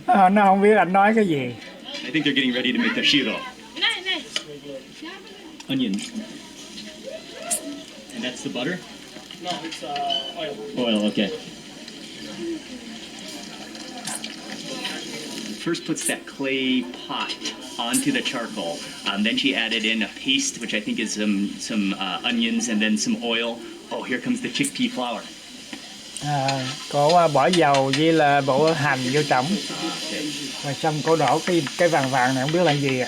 for. Nó không biết anh nói cái gì. I think they're getting ready to make the shiro. Này, này. Onions. And that's the butter? No, it's oil. Oil, okay. First puts that clay pot onto the charcoal. Then she added in a paste, which I think is some onions, and then some oil. Oh, here comes the chickpea flour. Cô bỏ dầu với là bộ hành vô trỏng. Rồi xong cô đổ cái vàng vàng này không biết là gì ạ.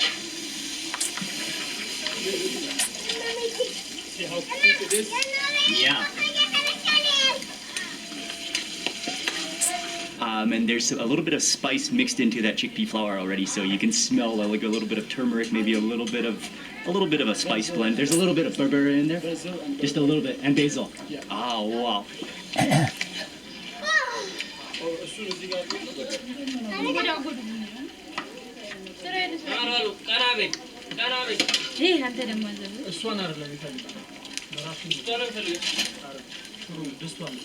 See how quick it is? Yeah. And there's a little bit of spice mixed into that chickpea flour already, so you can smell like a little bit of turmeric, maybe a little bit of a spice blend. There's a little bit of berbere in there, Basil and just a little bit, and basil. Yeah. Oh wow. Or as soon as you got Hey, hante da mazal. this one are like this one.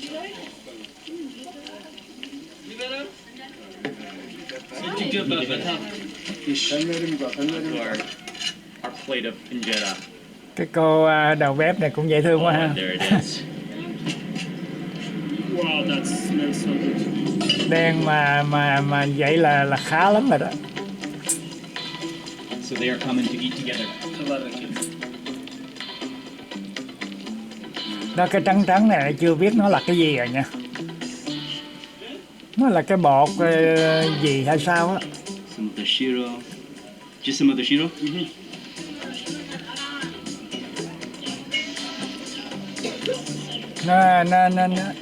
Our plate of injera. Cái cô đầu bếp này cũng dễ thương quá ha. There it is. Wow, that smells so good. Đen mà vậy là khá lắm rồi đó. So they are coming to eat together. Đó cái trắng trắng này chưa biết nó là cái gì rồi nha. Nó là cái bột gì hay sao á. Some of the shiro. Just some of the shiro?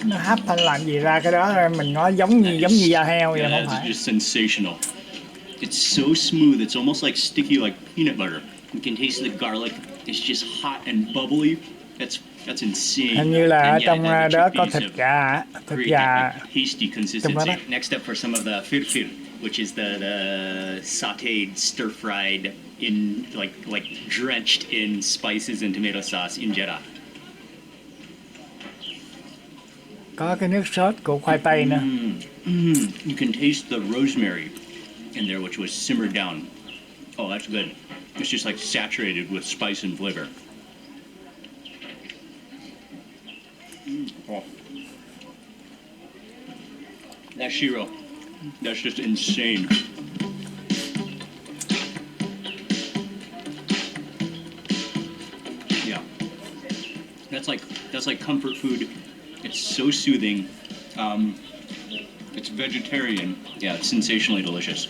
Nó hấp hay làm gì ra cái đó mình nói giống như da heo vậy Yeah, không that's phải. just sensational. It's so smooth, it's almost like sticky like peanut butter. You can taste the garlic. It's just hot and bubbly. That's insane. Hình như là ở And yeah, trong the đó có chickpeas thịt have gà, thịt great, gà. tasty đó. consistency. Next up for some of the firfir, which is the sautéed, stir-fried, in like drenched in spices and tomato sauce injera. Có cái nước sốt của khoai tây nữa. You can taste the rosemary in there, which was simmered down. Oh, that's good. It's just like saturated with spice and flavor. Oh. That shiro, that's just insane. Yeah, that's like comfort food. It's so soothing. It's vegetarian. Yeah, it's sensationally delicious.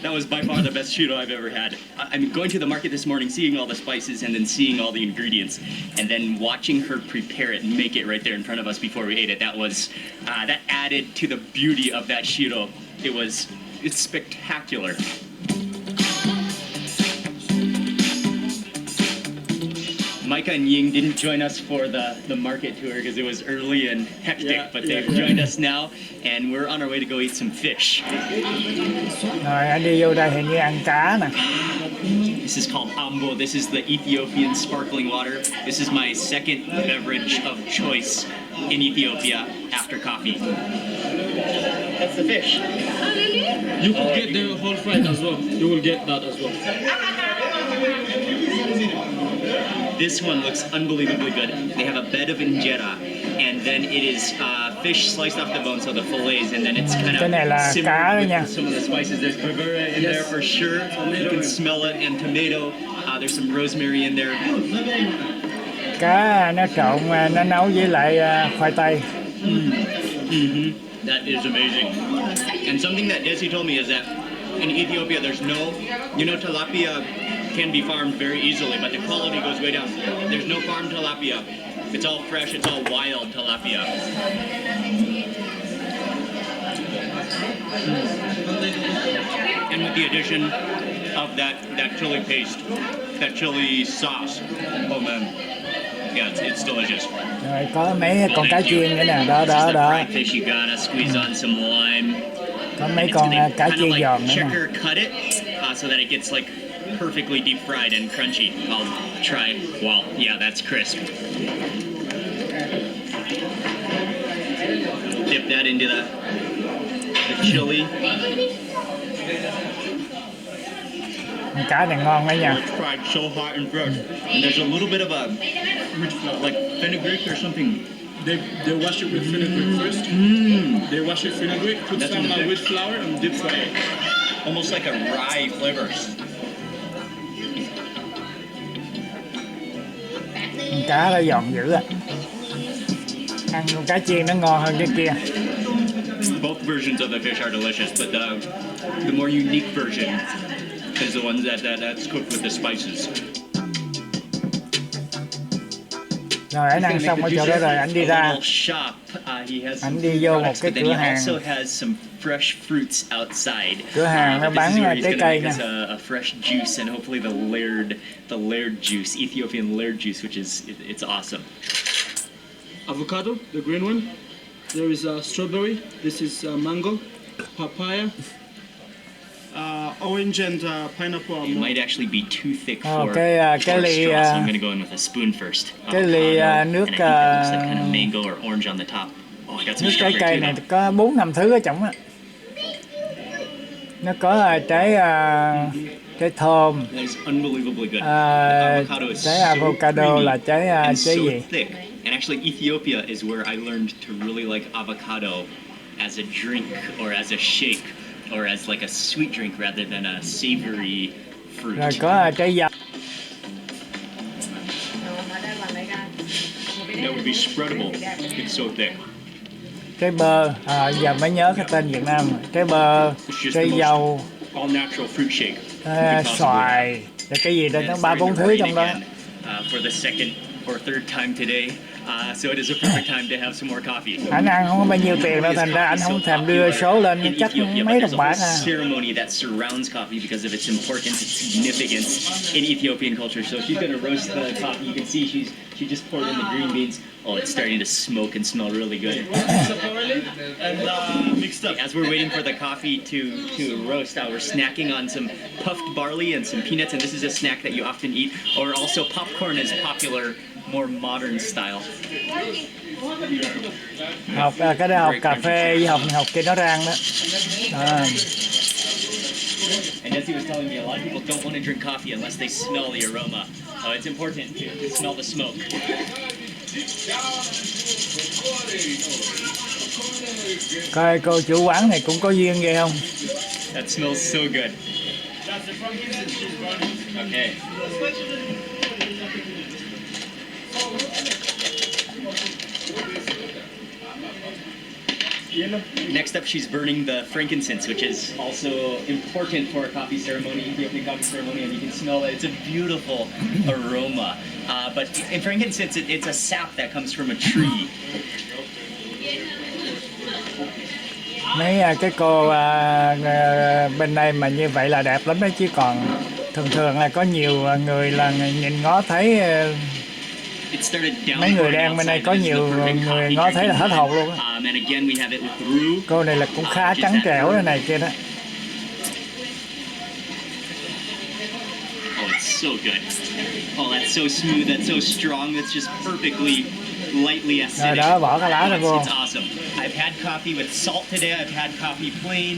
That was by far the best shiro I've ever had. I mean, going to the market this morning, seeing all the spices and then seeing all the ingredients, and then watching her prepare it and make it right there in front of us before we ate it. That was that added to the beauty of that shiro. It's spectacular. Micah and Ying didn't join us for the market tour because it was early and hectic, but they've joined us now, and we're on our way to go eat some fish. Rồi anh đi vô đây hình như ăn cá nè. This is called ambo. This is the Ethiopian sparkling water. This is my second beverage of choice in Ethiopia after coffee. That's the fish. You could get the whole fried as well. You will get that as well. This one looks unbelievably good. They have a bed of injera, and then it is fish sliced off the bone, so the fillets, and then it's kind Cái này là of cá đó simmered nha. with some of the spices. There's berbere in there for sure. You can smell it, and tomato. There's some rosemary in there. Cá nó trộn nó nấu với lại khoai tây. That is amazing. And something that Desi told me is that in Ethiopia, there's no, tilapia can be farmed very easily, but the quality goes way down. There's no farm tilapia. It's all fresh, it's all wild tilapia. And with the addition of that chili paste, that chili sauce, oh man, yeah, it's delicious. Rồi có mấy con cá chiên nữa nè, đó. Fried fish, you gotta squeeze on some lime. Có mấy con cá Kind chiên of giòn like nữa nè. checker cut it so that it gets like perfectly deep fried and crunchy. I'll try. Wow, yeah, that's crisp. Dip that into the chili. Cá này ngon đấy nha. It's fried so hot and fresh. And there's a little bit of a like fenugreek or something. They wash it with fenugreek first. They wash it fenugreek, put That's some in the with flour and deep fry it. Almost like a rye flavor. Cá nó giòn dữ à. Ăn con cá chiên nó ngon hơn cái kia. Both versions of the fish are delicious, but the more unique version is the one that's cooked with the spices. Rồi anh ăn xong ở chỗ đó rồi anh đi ra. Anh đi vô một cái cửa hàng. Cửa hàng nó bán trái cây nha. A fresh juice and hopefully the layered juice, Ethiopian layered juice, which is it's awesome. Avocado, the green one. There is strawberry. This is mango, papaya, orange and pineapple. It might actually be too thick for cái ly straw, so I'm going to go in with a spoon first. Cái ly nước and I think it looks like kind of mango or orange on the top. Oh, I got some nước trái strawberry cây too, này though. có 4-5 thứ ở trong á. Nó có trái thơm. It's unbelievably good. The avocado is Trái avocado là trái and so gì? thick. And actually Ethiopia is where I learned to really like avocado as a drink or as a shake or as like a sweet drink rather than a savory fruit. Rồi có trái dâu. That would be spreadable. It's so thick. Trái bơ, giờ mới nhớ cái tên Việt Nam. Trái bơ, trái dâu, All natural fruit shake. xoài, rồi cái gì đó nó 3-4 thứ trong đó. For the second or third time today, so it is a perfect time to have some more coffee. Anh ăn không có bao nhiêu tiền đâu, thành ra anh không thèm đưa số lên, chắc mấy đồng bạc à. Ceremony that surrounds coffee because of its importance, its significance in Ethiopian culture. So she's going to roast the coffee. You can see she just poured in the green beans. Oh, it's starting to smoke and smell really good. And mixed up. As we're waiting for the coffee to roast, we're snacking on some puffed barley and some peanuts, and this is a snack that you often eat. Or also popcorn is popular, more modern style. Cái đó học cà phê với học kia nó rang đó. And as he was telling me, a lot of people don't want to drink coffee unless they smell the aroma. So it's important to smell the smoke. Coi cô chủ quán này cũng có duyên ghê không? That smells so good. Okay. Next up, she's burning the frankincense, which is also important for a coffee ceremony, Ethiopian coffee ceremony, and you can smell that. It's a beautiful aroma. But in frankincense, it's a sap that comes from a tree. Mấy cái cô bên đây mà như vậy là đẹp lắm đấy, chứ còn thường là có nhiều người là nhìn ngó thấy mấy người đen bên đây có nhiều người ngó thấy là hết hồn luôn á. Cô này là cũng khá trắng trẻo thế này kia đó. Oh, it's so good. Oh, that's so smooth, that's so strong, that's just perfectly lightly acidic. Rồi đó, bỏ cái lá ra vô. It's awesome. I've had coffee with salt today, I've had coffee plain,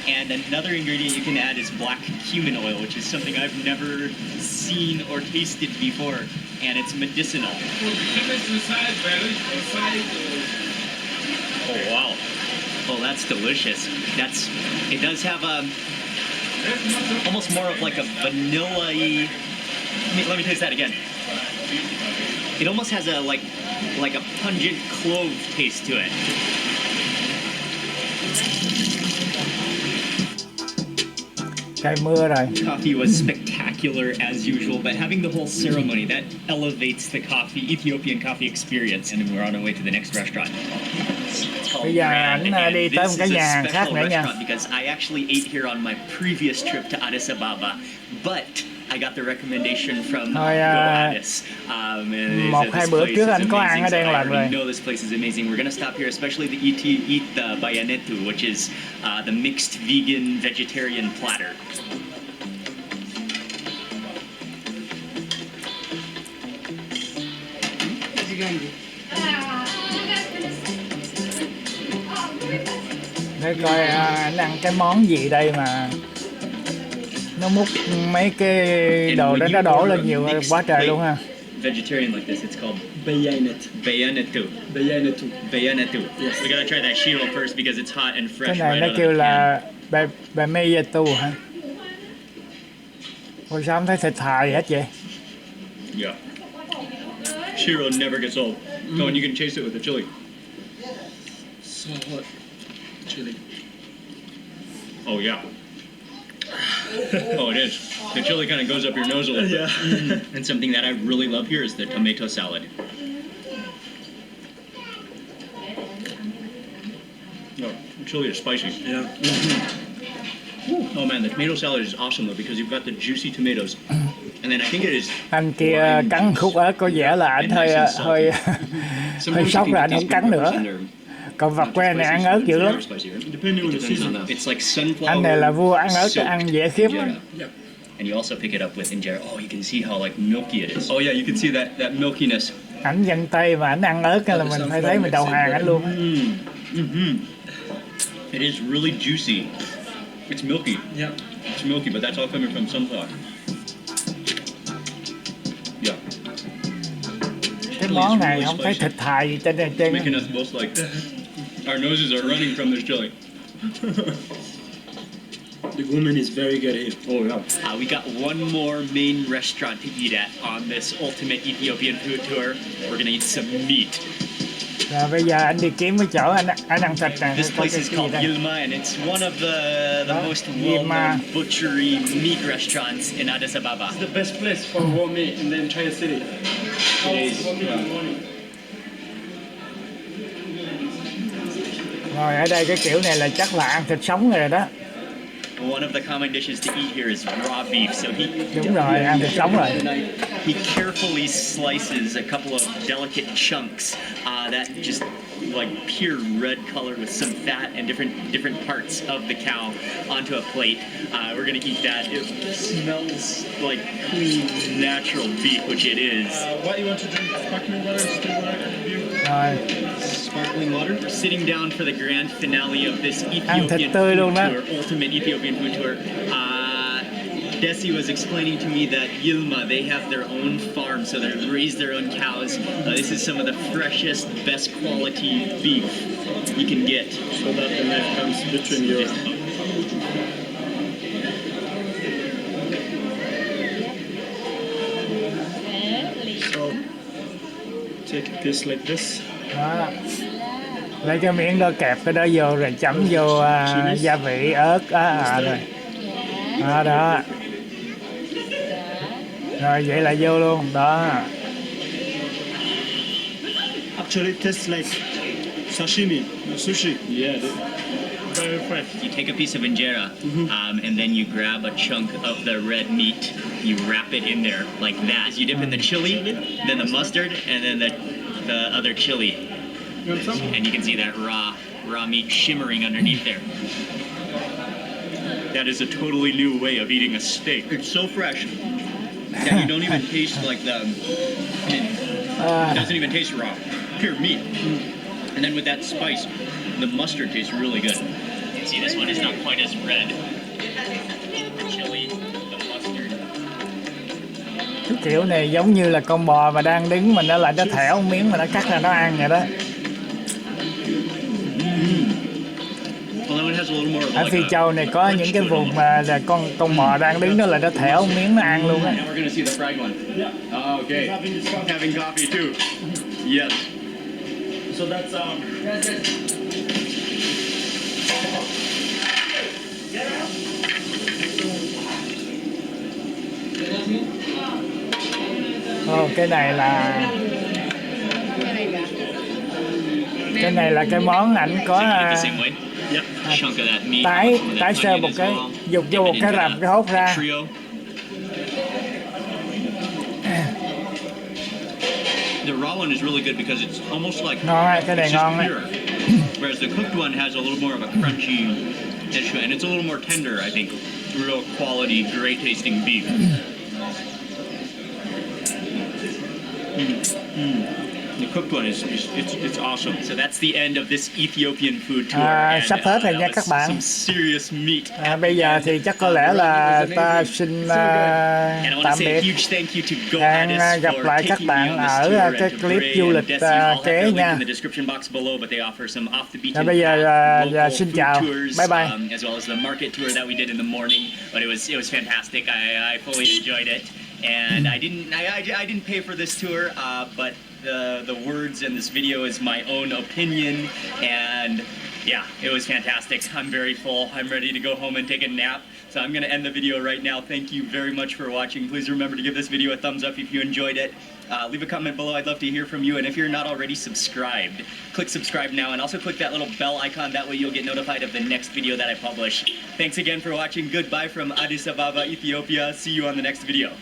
and another ingredient you can add is black cumin oil, which is something I've never seen or tasted before, and it's medicinal. Oh, wow. Oh, that's delicious. It does have almost more of like a vanilla-y. Let me taste that again. It almost has a like a pungent clove taste to it. Trời mưa rồi. Coffee was spectacular as usual, but having the whole ceremony that elevates the Ethiopian coffee experience. And then we're on our way to the next restaurant. Bây giờ anh đi tới một cái nhà hàng khác nữa nha. Because I actually ate here on my previous trip to Addis Ababa, but I got the recommendation from Thôi, Goadis. một hai bữa trước anh có ăn ở đây I lần rồi. already know this place is amazing. We're gonna stop here, especially the eat the bayanetu, which is the mixed vegan vegetarian platter. Để coi anh ăn cái món gì đây mà nó múc mấy cái đồ đó nó đổ lên nhiều quá trời luôn ha. Vegetarian like this, it's called Bayanet. bayanetu. Bayanetu. Bayanetu. We gotta try that shiro first because it's hot and fresh Cái này right nó out of kêu the là bà mê tu hả? Ôi sao không thấy thịt thà gì hết vậy? can. Yeah. Shiro never gets old. Oh, and you can chase it with the chili. So hot. Chili. Oh yeah. Oh, it is. The chili kind of goes up your nose a little bit. Yeah. And something that I really love here is the tomato salad. Oh, the chili is spicy. Yeah. Oh man, the tomato salad is awesome though because you've got the juicy tomatoes. And then I think it is Anh kia cắn khúc ớt có vẻ là anh hơi hơi sốc rồi anh không cắn nữa. Còn vật quen này ăn ớt dữ lắm. Depending on the season. It's like sunflower. Anh này là vua ăn ớt, ăn dễ khiếp. injera. And you also pick it up with injera. Oh, you can see how like milky it is. Oh yeah, you can see that milkiness. Ảnh dân Tây mà ảnh ăn ớt là mình phải thấy mình đầu hàng ảnh luôn. It is really juicy. It's milky. Yeah. It's milky, but that's all coming from sunflower. Yeah. Cái món này không thấy thịt thà gì trên đây trên. Making us both like our noses are running from this chili. The woman is very good here. Oh yeah. We got one more main restaurant to eat at on this ultimate Ethiopian food tour. We're gonna eat some meat. Rồi bây giờ anh đi kiếm cái chỗ anh ăn thịt này. This Coi place cái is gì called đây. Yilma, and it's one of the most well-known butchery meat restaurants in Addis Ababa. It's the best place for raw meat in the entire city. Rồi ở đây cái kiểu này là chắc là ăn thịt sống rồi đó. One of the common dishes to eat here is raw beef. So Đúng rồi, ăn thịt sống rồi. he carefully slices a couple of delicate chunks that just like pure red color with some fat and different parts of the cow onto a plate. We're gonna eat that. It smells like clean, natural beef, which it is. What you want to drink? Sparkling water, still water? Rồi, Sparkling water. We're sitting down for the grand finale of this thịt Ethiopian tươi food luôn đó. tour, ultimate Ethiopian food tour. Desi was explaining to me that Yilma, they have their own farm, so they raise their own cows. This is some of the freshest, best quality beef you can get. So that the knife comes between your... So, take a piece like this. đó. Lấy cái miếng đó kẹp cái đó vô rồi chấm vô gia vị ớt rồi. Đó. Rồi vậy là vô luôn đó. Actually, it tastes like sashimi, sushi. Yeah, very fresh. You take a piece of injera, and then you grab a chunk of the red meat. You wrap it in there like that. You dip in the chili, then the mustard, and then the other chili. You want some? And you can see that raw meat shimmering underneath there. That is a totally new way of eating a steak. It's so fresh that you don't even taste like it doesn't even taste raw. Pure meat. And then with that spice, the mustard tastes really good. You see, this one is not quite as red. The chili, the mustard. Cái kiểu này giống như là con bò mà đang đứng mà nó lại nó thẻo miếng mà nó cắt ra nó ăn vậy đó. Ở Phi Châu này có những cái vùng mà là con bò đang đứng đó là nó thẻo miếng nó ăn luôn á. Now we're gonna see the fried one. Okay. Having coffee too. Yes. So that's Cái này là cái món ảnh có tái sơ một cái dục vô một cái rằm cái hốt ra. raw one is really good because it's almost like Ngon á, cái này it's ngon just á. pure. Whereas the cooked one has a little more of a crunchy issue, and it's a little more tender, I think. Real quality, great tasting beef. The cooked one is it's awesome. So that's the end of this Ethiopian food tour. Sắp hết rồi that nha was các bạn. some serious meat. Bây giờ thì chắc có lẽ là ta xin And I want to tạm say a biệt. huge thank you to Hẹn GoAddis gặp for lại các taking me bạn on this ở tour, cái and to clip Bray du and lịch Desi. I'll have kế their link nha. in the description box below, but they offer some off the beaten Bây giờ path local xin food chào. tours, Bye bye. as well as the market tour that we did in the morning. But it was fantastic. I fully enjoyed it, and I didn't pay for this tour, but the words in this video is my own opinion, and yeah, it was fantastic. I'm very full. I'm ready to go home and take a nap. So I'm going to end the video right now. Thank you very much for watching. Please remember to give this video a thumbs up if you enjoyed it. Leave a comment below. I'd love to hear from you. And if you're not already subscribed, click subscribe now, and also click that little bell icon. That way you'll get notified of the next video that I publish. Thanks again for watching. Goodbye from Addis Ababa, Ethiopia. See you on the next video.